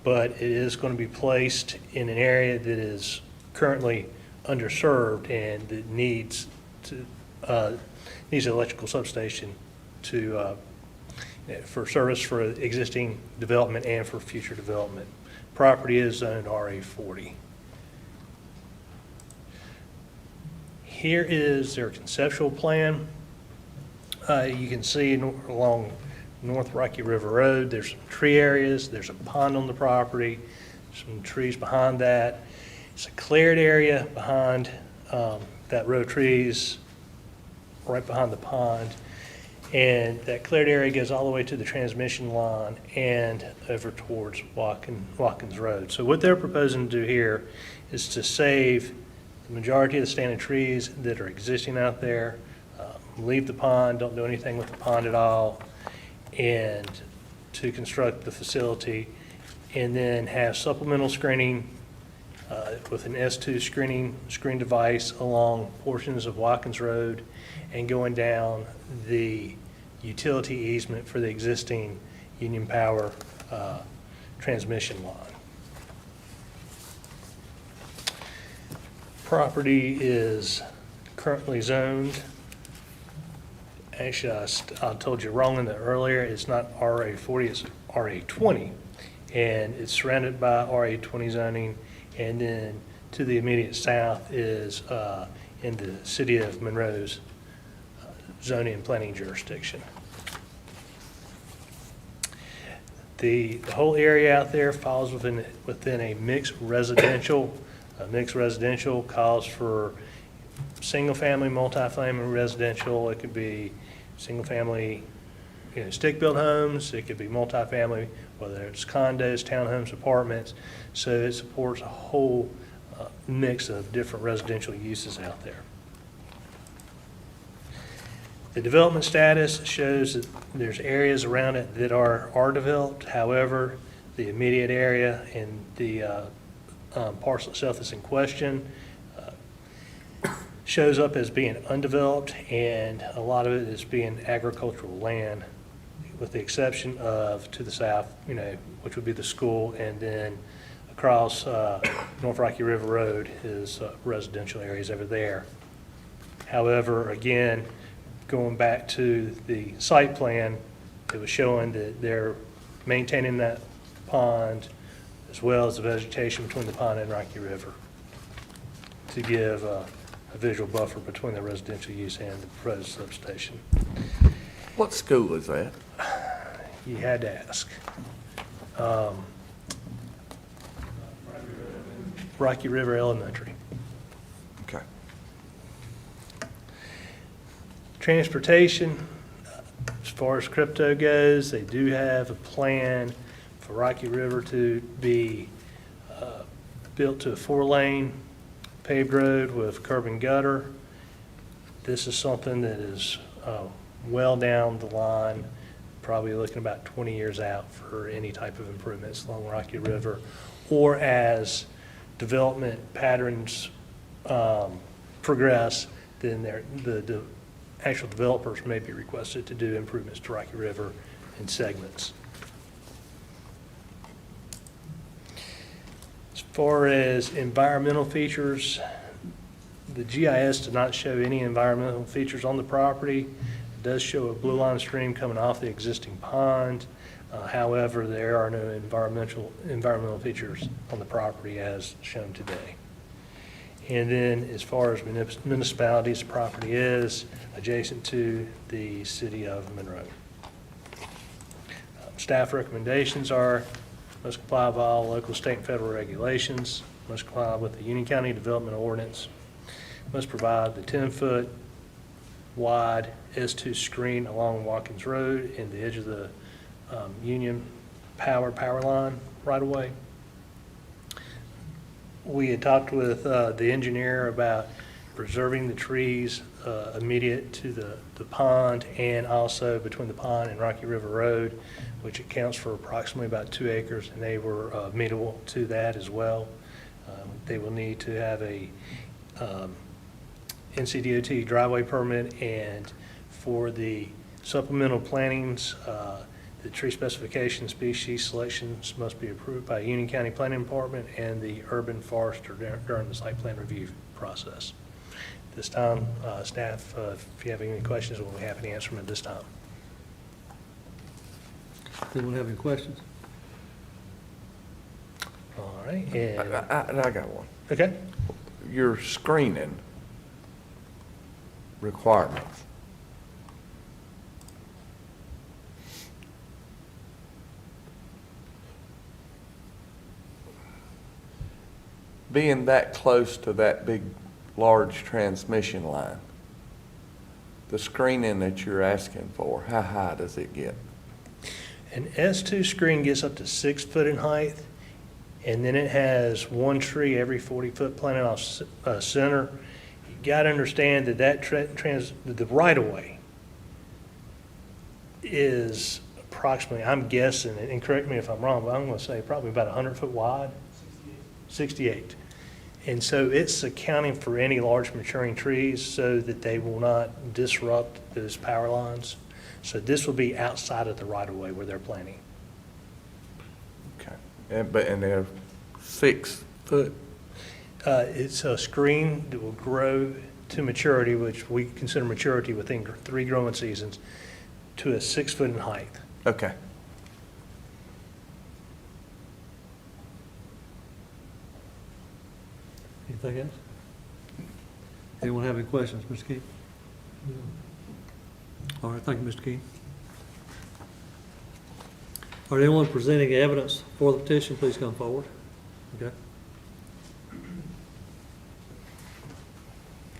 but it is going to be placed in an area that is currently underserved and that needs an electrical substation for service for existing development and for future development. Property is zoned RA40. Here is their conceptual plan. You can see along North Rocky River Road, there's some tree areas, there's a pond on the property, some trees behind that. It's a cleared area behind that row of trees, right behind the pond. And that cleared area goes all the way to the transmission line and over towards Watkins Road. So what they're proposing to do here is to save the majority of the standing trees that are existing out there, leave the pond, don't do anything with the pond at all, and to construct the facility, and then have supplemental screening with an S2 screen device along portions of Watkins Road and going down the utility easement for the existing Union Power transmission line. Property is currently zoned. Actually, I told you wrong in the earlier. It's not RA40, it's RA20. And it's surrounded by RA20 zoning. And then to the immediate south is in the city of Monroe's zoning and planning jurisdiction. The whole area out there falls within a mixed residential. Mixed residential calls for single-family, multifamily residential. It could be single-family, stick-built homes. It could be multifamily, whether it's condos, townhomes, apartments. So it supports a whole mix of different residential uses out there. The development status shows that there's areas around it that are developed. However, the immediate area and the parcel itself that's in question shows up as being undeveloped, and a lot of it is being agricultural land, with the exception of to the south, which would be the school, and then across North Rocky River Road is residential areas over there. However, again, going back to the site plan, it was showing that they're maintaining that pond as well as the vegetation between the pond and Rocky River to give a visual buffer between the residential use and the proposed substation. What school is that? You had to ask. Rocky River Elementary. Okay. Transportation, as far as crypto goes, they do have a plan for Rocky River to be built to a 4-lane paved road with curb and gutter. This is something that is well down the line, probably looking about 20 years out for any type of improvements along Rocky River, or as development patterns progress, then the actual developers may be requested to do improvements to Rocky River in segments. As far as environmental features, the GIS does not show any environmental features on the property. It does show a blue line stream coming off the existing pond. However, there are no environmental features on the property as shown today. And then as far as municipalities, the property is adjacent to the city of Monroe. Staff recommendations are must comply with all local, state, and federal regulations, must comply with the Union County Development Ordinance, must provide the 10-foot wide S2 screen along Watkins Road in the edge of the Union power line right away. We had talked with the engineer about preserving the trees immediate to the pond and also between the pond and Rocky River Road, which accounts for approximately about 2 acres, and they were amenable to that as well. They will need to have a NCDOT driveway permit, and for the supplemental plantings, the tree specification species selections must be approved by Union County Planning Department and the urban forester during the site plan review process. This time, staff, if you have any questions, we'll be happy to answer them at this time. Anyone have any questions? All right, and, I got one. okay. Your screening requirements. Being that close to that big, large transmission line, the screening that you're asking for, how high does it get? An S2 screen gets up to 6 foot in height, and then it has one tree every 40-foot planted off center. You got to understand that the right-of-way is approximately, I'm guessing, and correct me if I'm wrong, but I'm going to say probably about 100 foot wide. 68. And so it's accounting for any large maturing trees so that they will not disrupt those power lines. So this will be outside of the right-of-way where they're planting. Okay. And they're 6 foot? It's a screen that will grow to maturity, which we consider maturity within 3 growing seasons, to a 6 foot in height. Okay. Anything else? Anyone have any questions, Mr. King? All right, thank you, Mr. King. Or anyone presenting evidence for the petition, please come forward. Okay.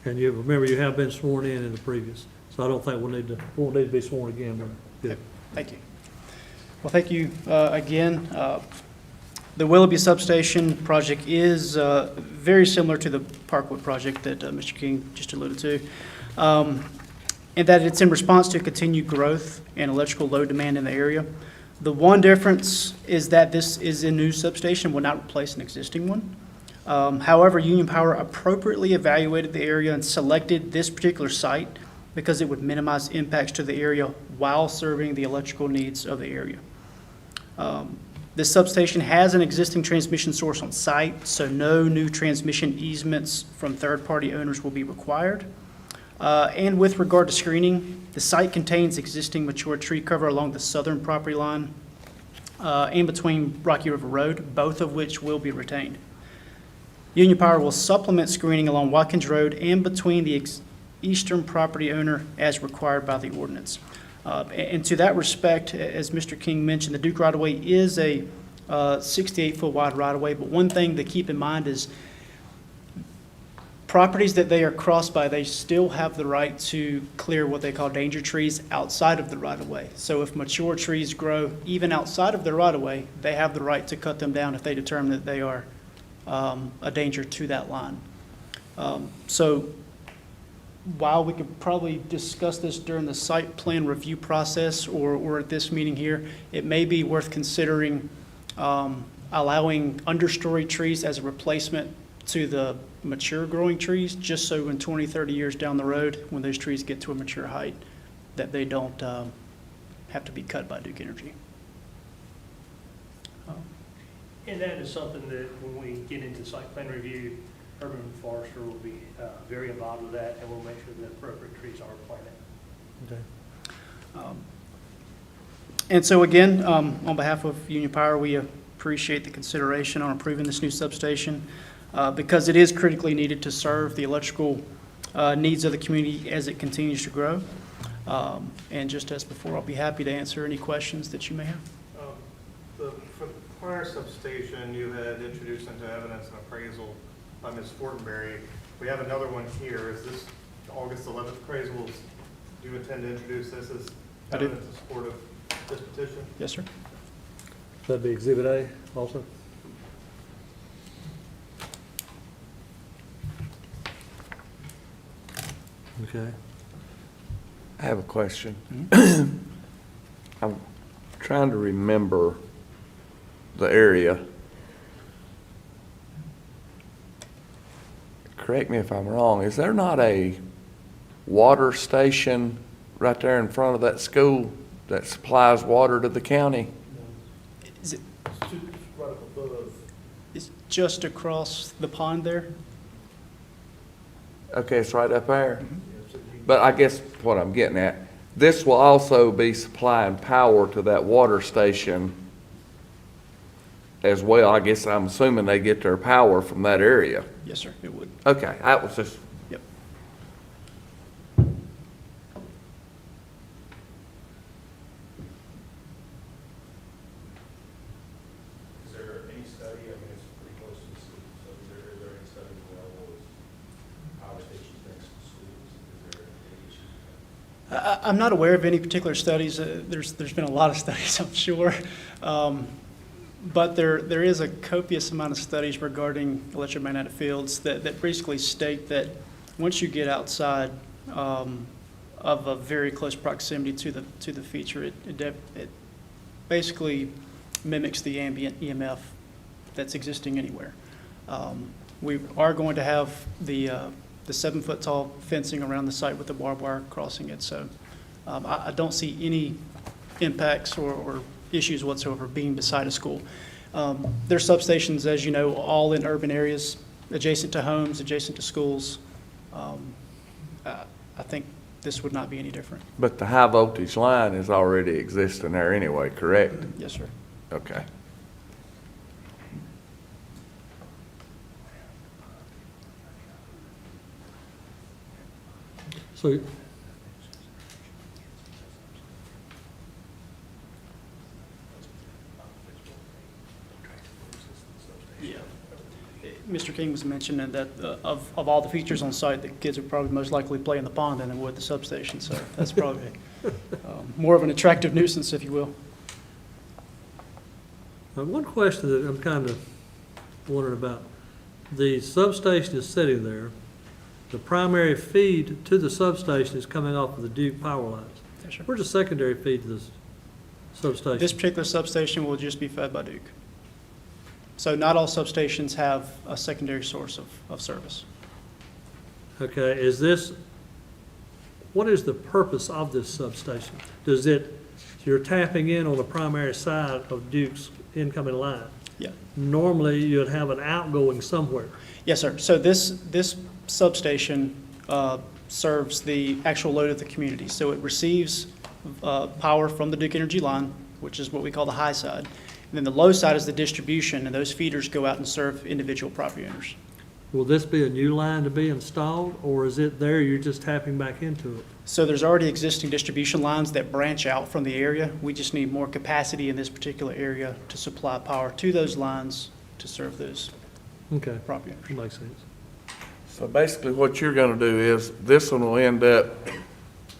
And you, remember, you have been sworn in the previous, so I don't think won't need to be sworn again. But good. Thank you. Well, thank you again. The Willoughby substation project is very similar to the Parkwood project that Mr. King just alluded to, in that it's in response to continued growth and electrical load demand in the area. The one difference is that this is a new substation, will not replace an existing one. However, Union Power appropriately evaluated the area and selected this particular site because it would minimize impacts to the area while serving the electrical needs of the area. This substation has an existing transmission source on site, so no new transmission easements from third-party owners will be required. And with regard to screening, the site contains existing mature tree cover along the southern property line and between Rocky River Road, both of which will be retained. Union Power will supplement screening along Watkins Road and between the eastern property owner as required by the ordinance. And to that respect, as Mr. King mentioned, the Duke right-of-way is a 68-foot wide right-of-way, but one thing to keep in mind is properties that they are crossed by, they still have the right to clear what they call danger trees outside of the right-of-way. So if mature trees grow even outside of the right-of-way, they have the right to cut them down if they determine that they are a danger to that line. So while we could probably discuss this during the site plan review process or at this meeting here, it may be worth considering allowing understory trees as a replacement to the mature growing trees, just so in 20, 30 years down the road, when those trees get to a mature height, that they don't have to be cut by Duke Energy. And that is something that when we get into site plan review, Urban Forester will be very involved with that, and we'll make sure that appropriate trees are planted. Okay. And so again, on behalf of Union Power, we appreciate the consideration on approving this new substation because it is critically needed to serve the electrical needs of the community as it continues to grow. And just as before, I'll be happy to answer any questions that you may have. For the prior substation, you had introduced into evidence an appraisal by Ms. Fortenberry. We have another one here. Is this August 11th appraisal? Do you intend to introduce this as I do. evidence in support of this petition? Yes, sir. That'd be Exhibit A also? Okay. I have a question. I'm trying to remember the area. Correct me if I'm wrong, is there not a water station right there in front of that school that supplies water to the county? Is it, It's right up above. it's just across the pond there? Okay, it's right up there. But I guess what I'm getting at, this will also be supplying power to that water station as well. I guess I'm assuming they get their power from that area. Yes, sir, it would. Okay, that was just, Yep. Is there any study, I mean, it's pretty close to the school, so is there any studies available as power stations next to schools? Is there any issues with that? I'm not aware of any particular studies. There's been a lot of studies, I'm sure. But there is a copious amount of studies regarding electromagnetic fields that basically state that once you get outside of a very close proximity to the feature, it basically mimics the ambient EMF that's existing anywhere. We are going to have the 7-foot tall fencing around the site with the barbed wire crossing it, so I don't see any impacts or issues whatsoever being beside a school. There's substations, as you know, all in urban areas, adjacent to homes, adjacent to schools. I think this would not be any different. but the high voltage line is already existing there anyway, correct? Yes, sir. Okay. So, Mr. King was mentioning that of all the features on site, the kids would probably most likely play in the pond than they would the substation, so that's probably more of an attractive nuisance, if you will. One question that I'm kind of wondering about, the substation is sitting there. The primary feed to the substation is coming off of the Duke power lines. Yes, sir. Where's the secondary feed to this substation? This particular substation will just be fed by Duke. So not all substations have a secondary source of service. Okay, what is the purpose of this substation? You're tapping in on the primary side of Duke's incoming line. Yeah. Normally, you'd have an outgoing somewhere. Yes, sir. So this substation serves the actual load of the community. So it receives power from the Duke Energy line, which is what we call the high side. And then the low side is the distribution, and those feeders go out and serve individual property owners. Will this be a new line to be installed, or is it there, you're just tapping back into it? So there's already existing distribution lines that branch out from the area. We just need more capacity in this particular area to supply power to those lines to serve those Okay, property owners. makes sense. So basically what you're gonna do is, this one will end up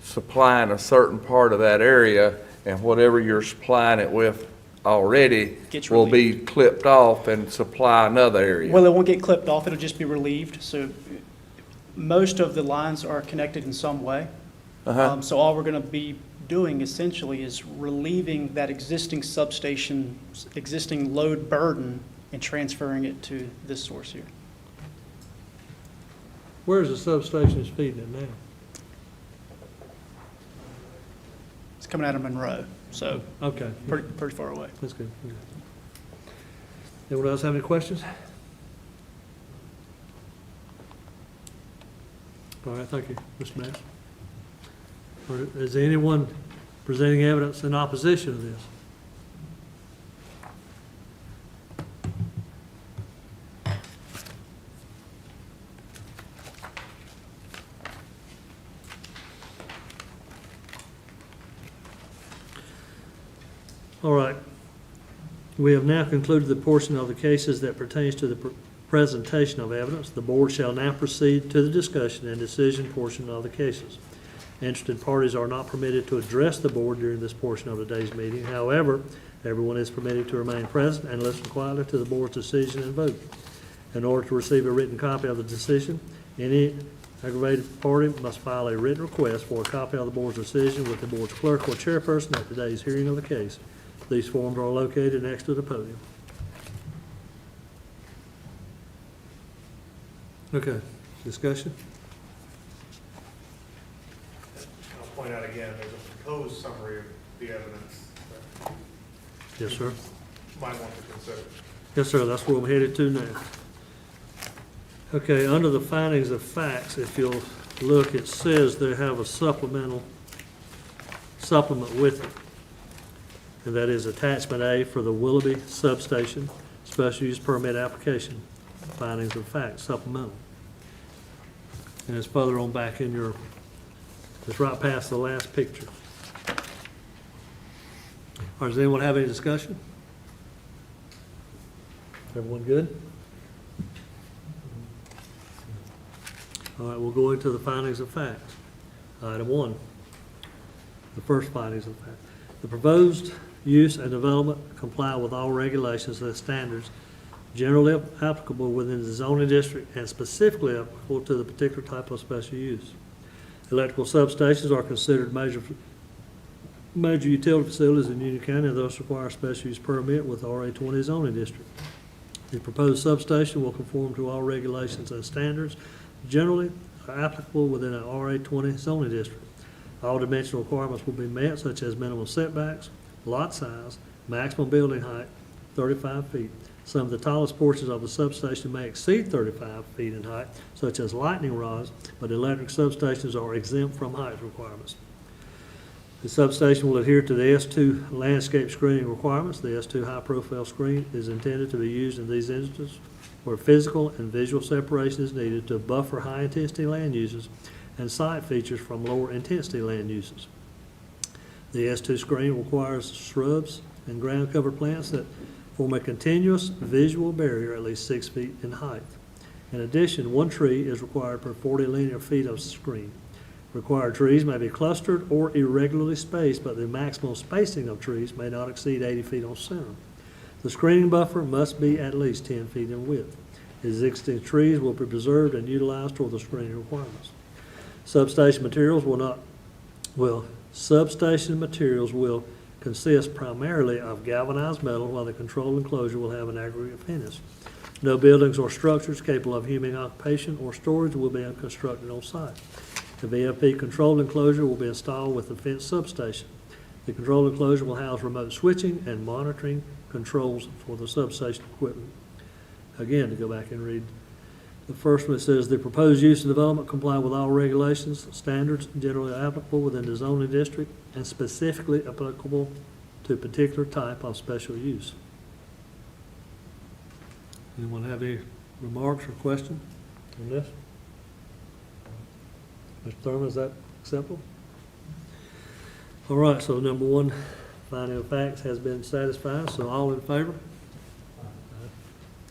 supplying a certain part of that area, and whatever you're supplying it with already Gets will be clipped off and supply another area. Well, it won't get clipped off, it'll just be relieved. So most of the lines are connected in some way. So all we're going to be doing essentially is relieving that existing substation, existing load burden, and transferring it to this source here. Where's the substation feeding it now? It's coming out of Monroe, so Okay, pretty far away. that's good. Anyone else have any questions? All right, thank you, Mr. Mass. All right, is there anyone presenting evidence in opposition to this? All right. We have now concluded the portion of the cases that pertains to the presentation of evidence. The board shall now proceed to the discussion and decision portion of the cases. Interested parties are not permitted to address the board during this portion of today's meeting. However, everyone is permitted to remain present and listen quietly to the board's decision and vote. In order to receive a written copy of the decision, any aggravated party must file a written request for a copy of the board's decision with the board's clerk or chairperson at today's hearing of the case. These forms are located next to the podium. Okay, discussion? I'll point out again, there's a proposed summary of the evidence that Yes, sir. you might want to consider. Yes, sir, that's where I'm headed to now. Okay, under the findings of facts, if you'll look, it says they have a supplement with it. And that is attachment A for the Willoughby substation special use permit application. Findings of facts, supplemental. And it's further on back in your, it's right past the last picture. All right, does anyone have any discussion? Everyone good? All right, we'll go into the findings of fact. Item 1, the first findings of fact. The proposed use and development comply with all regulations and standards generally applicable within the zoning district and specifically applicable to the particular type of special use. Electrical substations are considered major utility facilities in Union County and thus require a special use permit with RA20 zoning district. The proposed substation will conform to all regulations and standards generally applicable within an RA20 zoning district. All dimensional requirements will be met, such as minimum setbacks, lot size, maximum building height, 35 feet. Some of the tallest portions of the substation may exceed 35 feet in height, such as lightning rods, but electric substations are exempt from height requirements. The substation will adhere to the S2 landscape screening requirements. The S2 high-profile screen is intended to be used in these instances where physical and visual separation is needed to buffer high-intensity land uses and site features from lower-intensity land uses. The S2 screen requires shrubs and ground-cover plants that form a continuous visual barrier at least 6 feet in height. In addition, 1 tree is required per 40 linear feet of screen. Required trees may be clustered or irregularly spaced, but the maximum spacing of trees may not exceed 80 feet on center. The screening buffer must be at least 10 feet in width. Existing trees will be preserved and utilized toward the screening requirements. Substation materials will consist primarily of galvanized metal, while the controlled enclosure will have an aggregate finish. No buildings or structures capable of human occupation or storage will be constructed on site. The VFP controlled enclosure will be installed with the fenced substation. The controlled enclosure will house remote switching and monitoring controls for the substation equipment. Again, to go back and read the first one, it says, the proposed use and development comply with all regulations, standards generally applicable within the zoning district and specifically applicable to a particular type of special use. Anyone have any remarks or questions on this? Mr. Thurman, is that acceptable? All right, so number 1, finding of facts has been satisfied, so all in favor?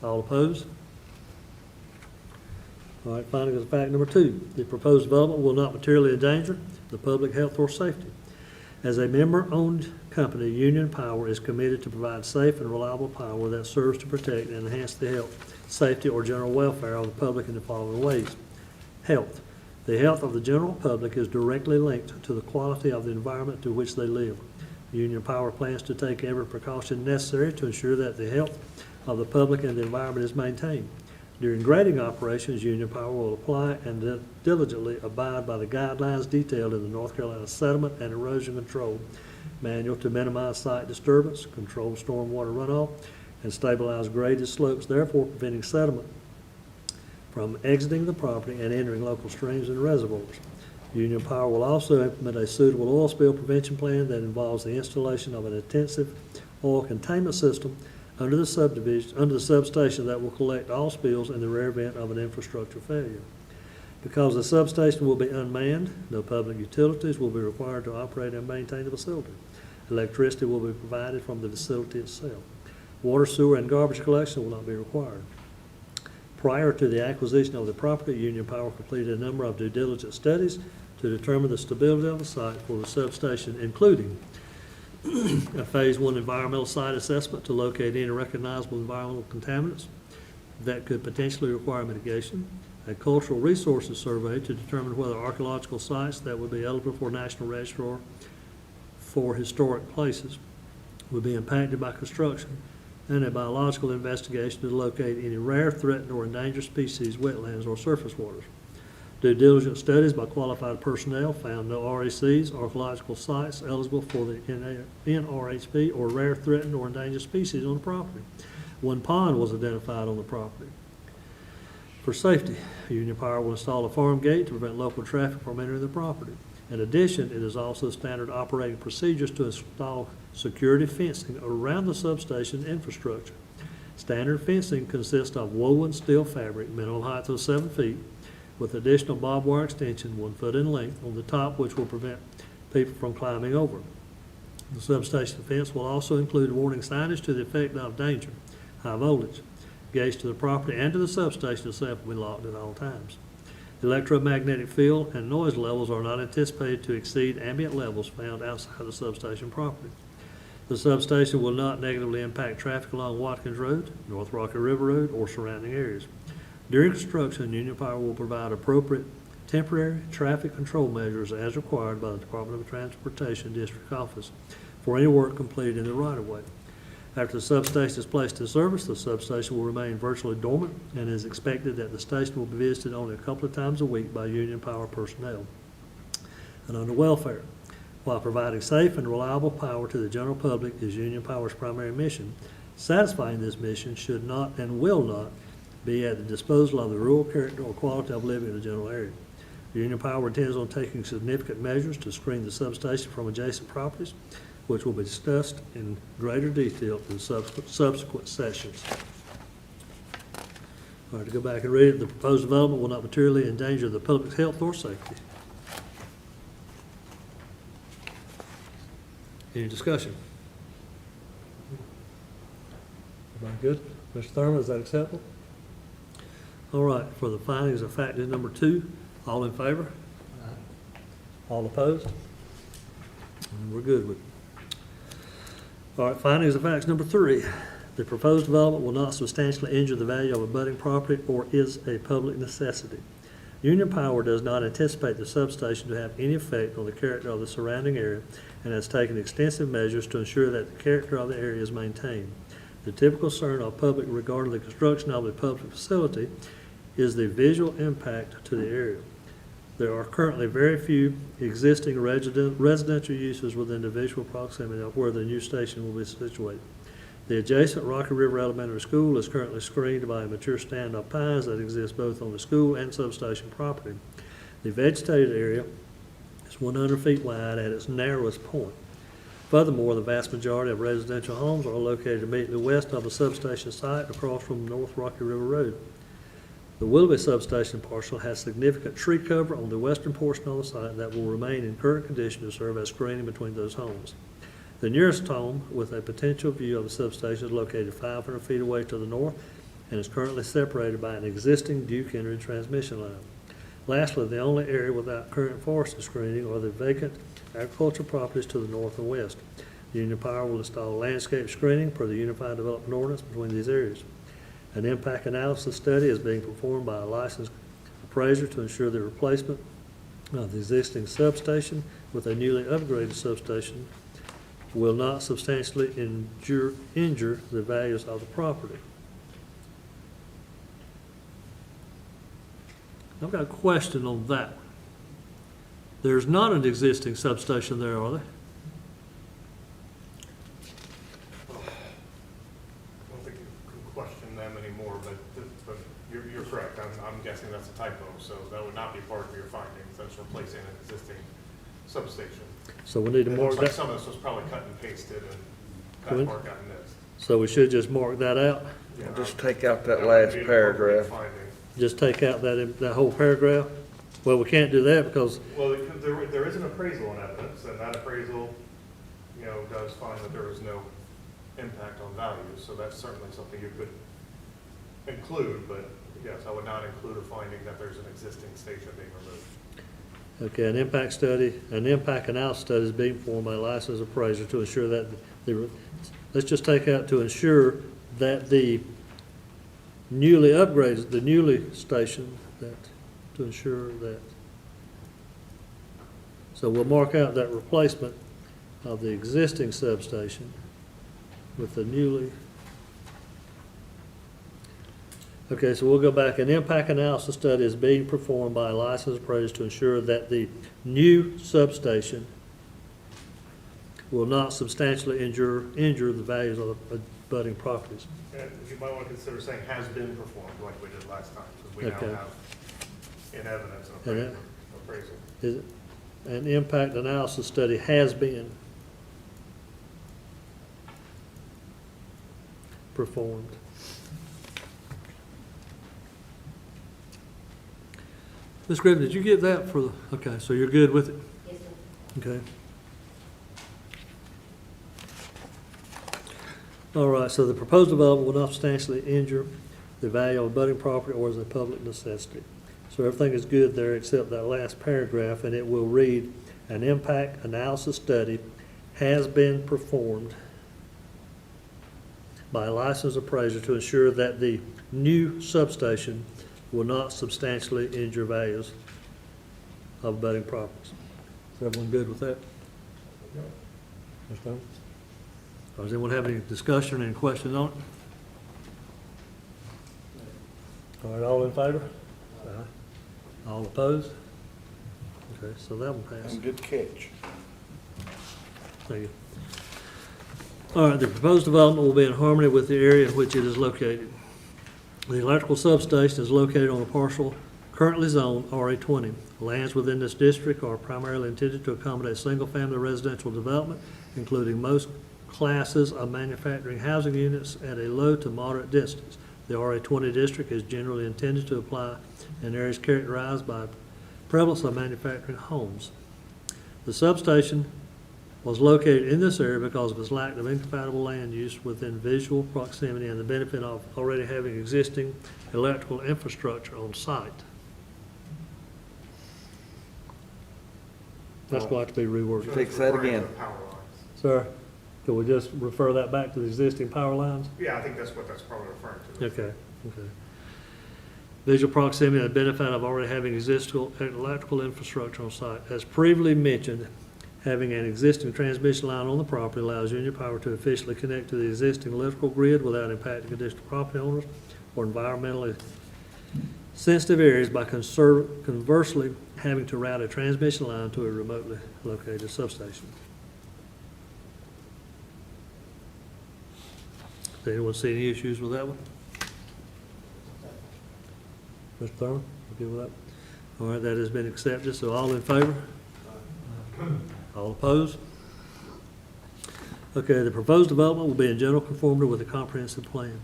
All opposed? All right, finding of fact number 2, the proposed development will not materially endanger the public health or safety. As a member-owned company, Union Power is committed to provide safe and reliable power that serves to protect and enhance the health, safety, or general welfare of the public in the following ways. Health. The health of the general public is directly linked to the quality of the environment to which they live. Union Power plans to take every precaution necessary to ensure that the health of the public and the environment is maintained. During grading operations, Union Power will apply and diligently abide by the guidelines detailed in the North Carolina Sediment and Erosion Control Manual to minimize site disturbance, control stormwater runoff, and stabilize graded slopes, therefore preventing sediment from exiting the property and entering local streams and reservoirs. Union Power will also implement a suitable oil spill prevention plan that involves the installation of an intensive oil containment system under the substation that will collect all spills in the rare event of an infrastructure failure. Because the substation will be unmanned, no public utilities will be required to operate and maintain the facility. Electricity will be provided from the facility itself. Water, sewer, and garbage collection will not be required. Prior to the acquisition of the property, Union Power completed a number of due diligence studies to determine the stability of the site for the substation, including a Phase 1 environmental site assessment to locate any recognizable environmental contaminants that could potentially require mitigation, a cultural resources survey to determine whether archaeological sites that would be eligible for National Register for historic places would be impacted by construction, and a biological investigation to locate any rare, threatened, or endangered species, wetlands, or surface waters. Due diligence studies by qualified personnel found no RECs, archaeological sites eligible for the NRHP, or rare, threatened, or endangered species on the property. 1 pond was identified on the property. For safety, Union Power will install a farm gate to prevent local traffic from entering the property. In addition, it is also standard operating procedures to install security fencing around the substation infrastructure. Standard fencing consists of woven steel fabric, minimum height of 7 feet, with additional barbed wire extension 1 foot in length on the top, which will prevent people from climbing over. The substation fence will also include warning signage to the effect of danger, high voltage. Gates to the property and to the substation itself will be locked at all times. The electromagnetic field and noise levels are not anticipated to exceed ambient levels found outside the substation property. The substation will not negatively impact traffic along Watkins Road, North Rocky River Road, or surrounding areas. During construction, Union Power will provide appropriate temporary traffic control measures as required by the Department of Transportation District Office for any work completed in the right-of-way. After the substation is placed in service, the substation will remain virtually dormant, and it is expected that the station will be visited only a couple of times a week by Union Power personnel. And under welfare, while providing safe and reliable power to the general public is Union Power's primary mission, satisfying this mission should not and will not be at the disposal of the rural character or quality of living in the general area. Union Power intends on taking significant measures to screen the substation from adjacent properties, which will be discussed in greater detail in subsequent sessions. All right, to go back and read it, the proposed development will not materially endanger the public's health or safety. Any discussion? Everybody good? Mr. Thurman, is that acceptable? All right, for the findings of fact is number 2, all in favor? All opposed? And we're good with it. All right, findings of facts number 3. The proposed development will not substantially injure the value of abutting property or is a public necessity. Union Power does not anticipate the substation to have any effect on the character of the surrounding area and has taken extensive measures to ensure that the character of the area is maintained. The typical concern of public regarding the construction of a public facility is the visual impact to the area. There are currently very few existing residential uses within the visual proximity of where the new station will be situated. The adjacent Rocky River Elementary School is currently screened by a mature stand of pines that exist both on the school and substation property. The vegetated area is 100 feet wide at its narrowest point. Furthermore, the vast majority of residential homes are located immediately west of the substation site across from North Rocky River Road. The Willoughby substation parcel has significant tree cover on the western portion of the site that will remain in current condition to serve as screening between those homes. The nearest home with a potential view of the substation is located 500 feet away to the north and is currently separated by an existing Duke Henry transmission line. Lastly, the only area without current forestry screening are the vacant agricultural properties to the north and west. Union Power will install landscape screening per the Unified Development Ordinance between these areas. An impact analysis study is being performed by a licensed appraiser to ensure the replacement of the existing substation with a newly upgraded substation will not substantially injure the values of the property. I've got a question on that. There's not an existing substation there, are there? I don't think you can question them anymore, but you're correct. I'm guessing that's a typo, so that would not be part of your findings. That's replacing an existing substation. So we need to It mark looks like that, some of this was probably cut and pasted and Good. that part got missed. so we should just mark that out? Yeah, Just take out that would last be an appropriate paragraph. finding. Just take out that whole paragraph? Well, we can't do that because, Well, there is an appraisal in evidence, and that appraisal, does find that there is no impact on values, so that's certainly something you could include, but yes, I would not include a finding that there's an existing station being removed. okay, an impact analysis study is being performed by a licensed appraiser to ensure that let's just take out to ensure that the newly station, to ensure that. So we'll mark out that replacement of the existing substation with the newly. Okay, so we'll go back. An impact analysis study is being performed by a licensed appraiser to ensure that the new substation will not substantially injure the values of the abutting properties. And you might want to consider saying has been performed, like we did last time, because we Okay. now have in evidence And an appraisal. Is it, an impact analysis study has been performed. Ms. Griffin, did you get that for the, okay, so you're good with it? Yes, sir. Okay. All right, so the proposed development will not substantially injure the value of abutting property or is a public necessity. So everything is good there except that last paragraph, and it will read, an impact analysis study has been performed by a licensed appraiser to ensure that the new substation will not substantially injure values of abutting properties. Is everyone good with that? Yes, sir. Does anyone have any discussion, any questions on it? All right, all in favor? Aye. All opposed? Okay, so that one passed. Good catch. Thank you. All right, the proposed development will be in harmony with the area in which it is located. The electrical substation is located on a parcel currently zoned RA20. Lands within this district are primarily intended to accommodate single-family residential development, including most classes of manufacturing housing units at a low to moderate distance. The RA20 district is generally intended to apply in areas characterized by prevalence of manufacturing homes. The substation was located in this area because of its lack of incompatible land use within visual proximity and the benefit of already having existing electrical infrastructure on site. That's going to have to be reworded. Fix that Referring to again. the Power lines. Sir, can we just refer that back to the existing power lines? Yeah, I think that's what that's probably referring to. Okay, okay. Visual proximity and the benefit of already having existing electrical infrastructure on site. As previously mentioned, having an existing transmission line on the property allows Union Power to efficiently connect to the existing electrical grid without impacting additional property owners or environmentally sensitive areas by conversely having to route a transmission line to a remotely located substation. Does anyone see any issues with that one? Mr. Thurman, okay with that? All right, that has been accepted, so all in favor? All opposed? Okay, the proposed development will be in general conformity with the comprehensive plan.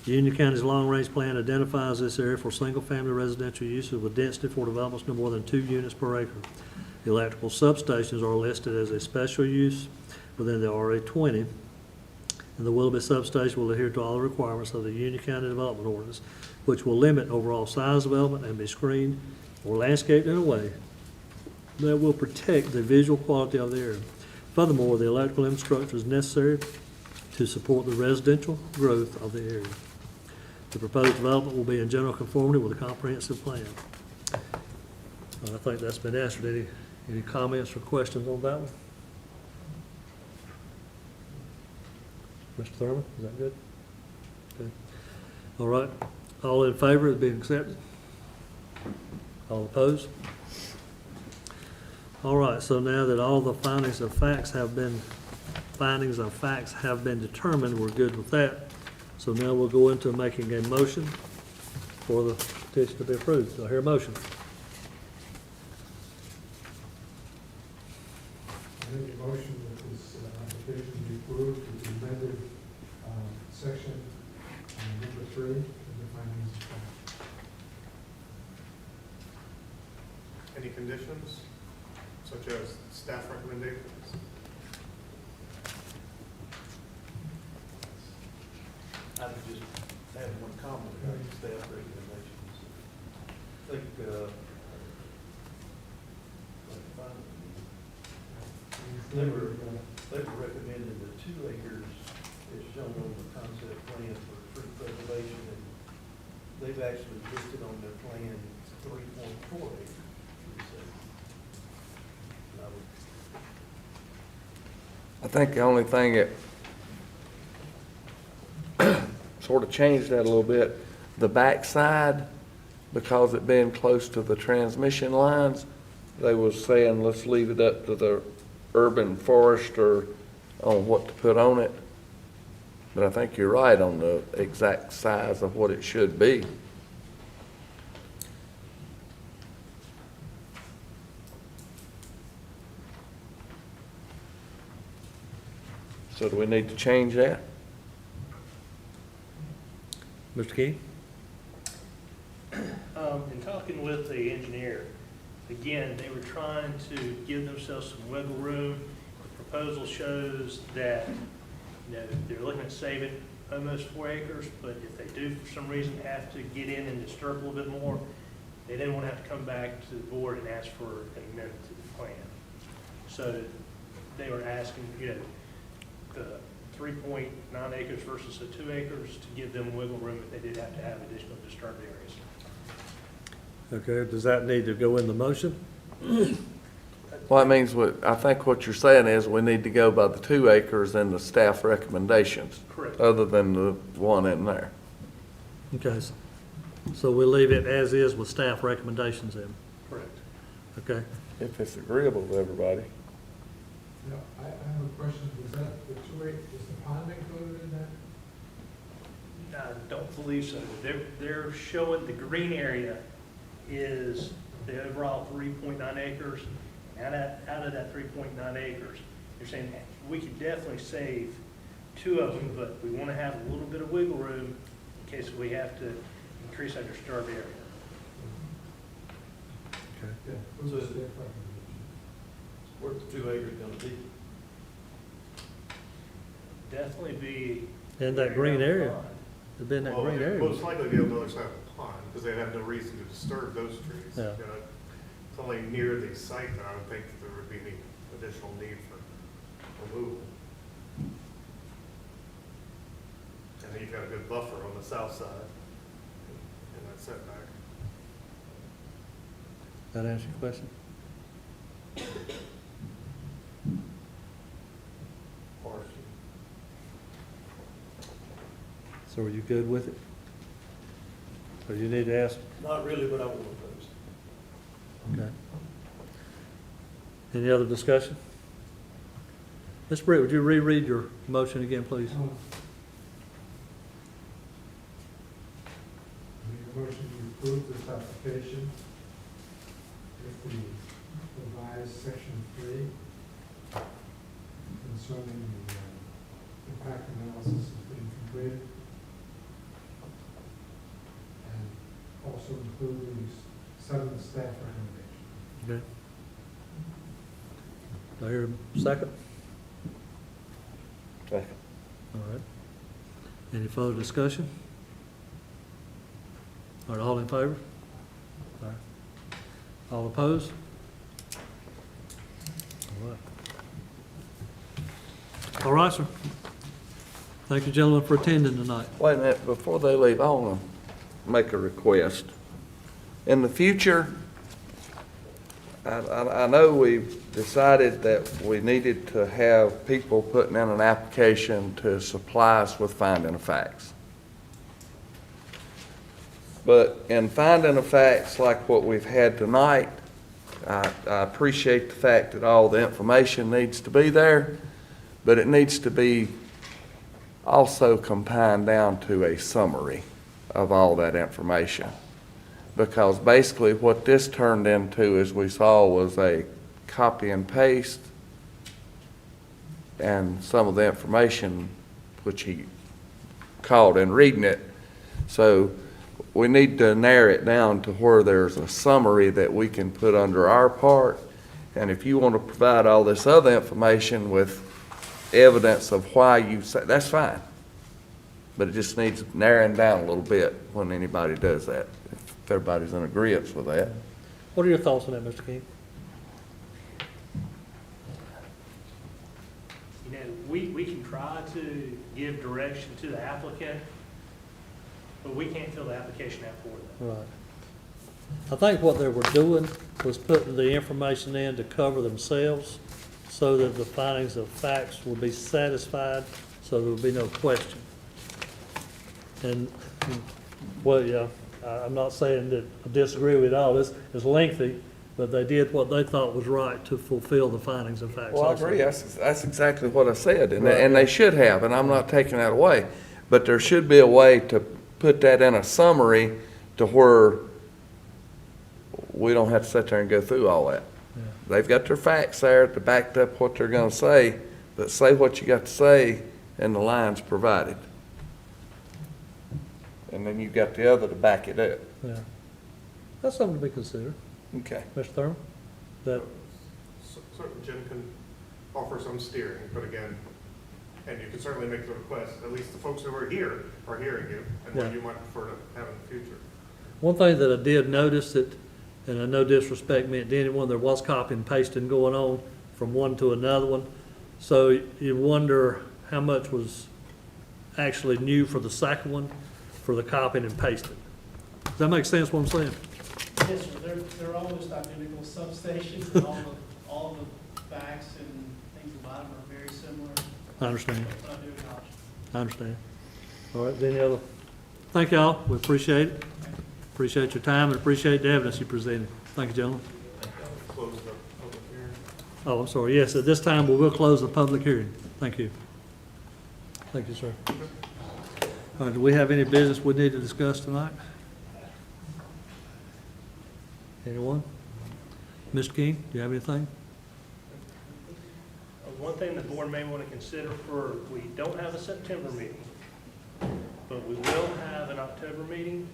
Union County's long-range plan identifies this area for single-family residential uses with density for developments no more than 2 units per acre. The electrical substations are listed as a special use within the RA 20, and the Willoughby substation will adhere to all the requirements of the Union County Development Ordinance, which will limit overall size development and be screened or landscaped in a way that will protect the visual quality of the area. Furthermore, the electrical infrastructure is necessary to support the residential growth of the area. The proposed development will be in general conformity with the comprehensive plan. I think that's been answered. Any comments or questions on that one? Mr. Thurman, is that good? Okay. All right. All in favor of being accepted? All opposed? All right, so now that all the findings of facts have been determined, we're good with that. So now we'll go into making a motion for the petition to be approved. Do I hear a motion? I make a motion that this application be approved with the amended section number 3 of the findings of fact. Any conditions, such as staff recommendations? I would just have one comment about the staff recommendations. I think, they were recommending the 2 acres as shown on the concept plan for tree preservation, and they've actually listed on their plan 3.4 acres. tree saved. And I would I think the only thing that sort of changed that a little bit, the backside, because it being close to the transmission lines, they was saying, let's leave it up to the urban forester on what to put on it. But I think you're right on the exact size of what it should be. So do we need to change that? Mr. Key? In talking with the engineer, again, they were trying to give themselves some wiggle room. The proposal shows that, they're looking at saving almost 4 acres, but if they do for some reason have to get in and disturb a little bit more, they didn't want to have to come back to the board and ask for an amendment to the plan. So they were asking, the 3.9 acres versus the 2 acres to give them wiggle room if they did have to have additional disturbed areas. Okay, does that need to go in the motion? Well, that means I think what you're saying is we need to go by the 2 acres and the staff recommendations. Correct. Other than the one in there. Okay, so we'll leave it as is with staff recommendations then, Correct. okay? If it's agreeable to everybody. No, I have a question. Was that the 2 acres, is the pond included in that? I don't believe so. They're showing the green area is the overall 3.9 acres. Out of that 3.9 acres, they're saying we could definitely save 2 of them, but we want to have a little bit of wiggle room in case we have to increase our disturbed area. Yeah. Who's the staff recommendation? where's the 2 acres gonna be? definitely be. In that green area. It'd be in that Well, green it'd area. most likely be on the other side of the pond, because they have no reason to disturb those trees. Yeah. It's only near the site that I would think there would be any additional need for removal. And then you've got a good buffer on the south side in that setback. That answer your question? So are you good with it? Or you need to ask? Not really, but I will oppose. Okay. Any other discussion? Ms. Britt, would you reread your motion again, please? Make a motion to approve this application with the revised section 3 concerning the impact analysis is being completed. And also include the 7 staff recommendations. Okay. Do I hear a second? Second. All right. Any further discussion? All right, all in favor? All right. All opposed? All right. All right, sir. Thank you, gentlemen, for attending tonight. Wait a minute, before they leave, I want to make a request. In the future, I know we've decided that we needed to have people putting in an application to supply us with finding of facts. But in finding of facts like what we've had tonight, I appreciate the fact that all the information needs to be there, but it needs to be also compiled down to a summary of all that information. Because basically what this turned into, as we saw, was a copy and paste, and some of the information which he caught in reading it. So we need to narrow it down to where there's a summary that we can put under our part. And if you want to provide all this other information with evidence of why you say, that's fine. But it just needs narrowing down a little bit when anybody does that, if everybody's in agreement with that. What are your thoughts on that, Mr. King? You know, we can try to give direction to the applicant, but we can't fill the application out for them. Right. I think what they were doing was putting the information in to cover themselves so that the findings of facts will be satisfied, so there will be no question. And, well, yeah, I'm not saying that I disagree with all this, it's lengthy, but they did what they thought was right to fulfill the findings of facts. Well, I also. agree, that's exactly what I said, and Right. and they should have, and I'm not taking that away. But there should be a way to put that in a summary to where we don't have to sit there and go through all that. Yeah. They've got their facts there to back up what they're gonna say, but say what you got to say and the lines provided. And then you've got the other to back it up. Yeah. That's something to be considered. Okay. Mr. Thurman? That, Certainly Jim can offer some steering, but again, and you can certainly make the request, at least the folks who are here are hearing you, and what Yeah. you might prefer to have in the future. one thing that I did notice that, and I no disrespect meant to anyone, there was copy and pasting going on from one to another one. So you wonder how much was actually new for the second one, for the copying and pasting. Does that make sense what I'm saying? Yes, sir, they're almost identical substations, and all the facts and things about them are very similar, I understand. but I do acknowledge. I understand. All right, any other? Thank y'all. We appreciate it. Appreciate your time and appreciate the evidence you presented. Thank you, gentlemen. Close the public hearing. Oh, I'm sorry. Yes, at this time, we will close the public hearing. Thank you. Thank you, sir. All right, do we have any business we need to discuss tonight? Anyone? Mr. King, do you have anything? One thing the board may want to consider we don't have a September meeting, but we will have an October meeting.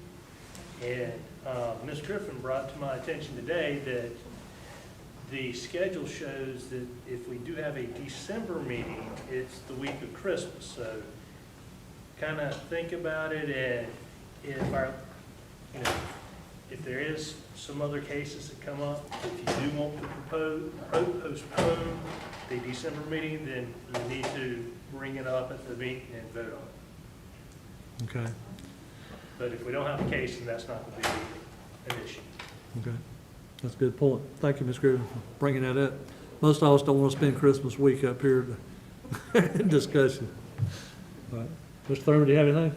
And Ms. Triffin brought to my attention today that The schedule shows that if we do have a December meeting, it's the week of Christmas. So kind of think about it, and if our, you know, if there is some other cases that come up, if you do want to postpone the December meeting, then you need to bring it up at the meeting and vote on it. Okay, But if we don't have a case, then that's not going to be an issue. okay. That's a good point. Thank you, Ms. Griffin, for bringing that up. Most of us don't want to spend Christmas week up here in discussion. All right. Mr. Thurman, do you have anything?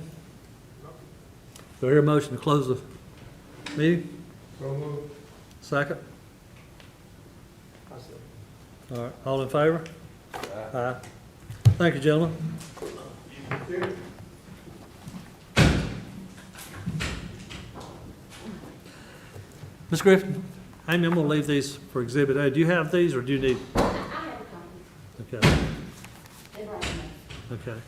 Do I hear a motion to close the meeting? Second? All right, all in favor? Aye. Thank you, gentlemen. Ms. Griffin, Amy, I'm gonna leave these for Exhibit A. Do you have these, or do you need? I have a copy. Okay, They're right there. okay.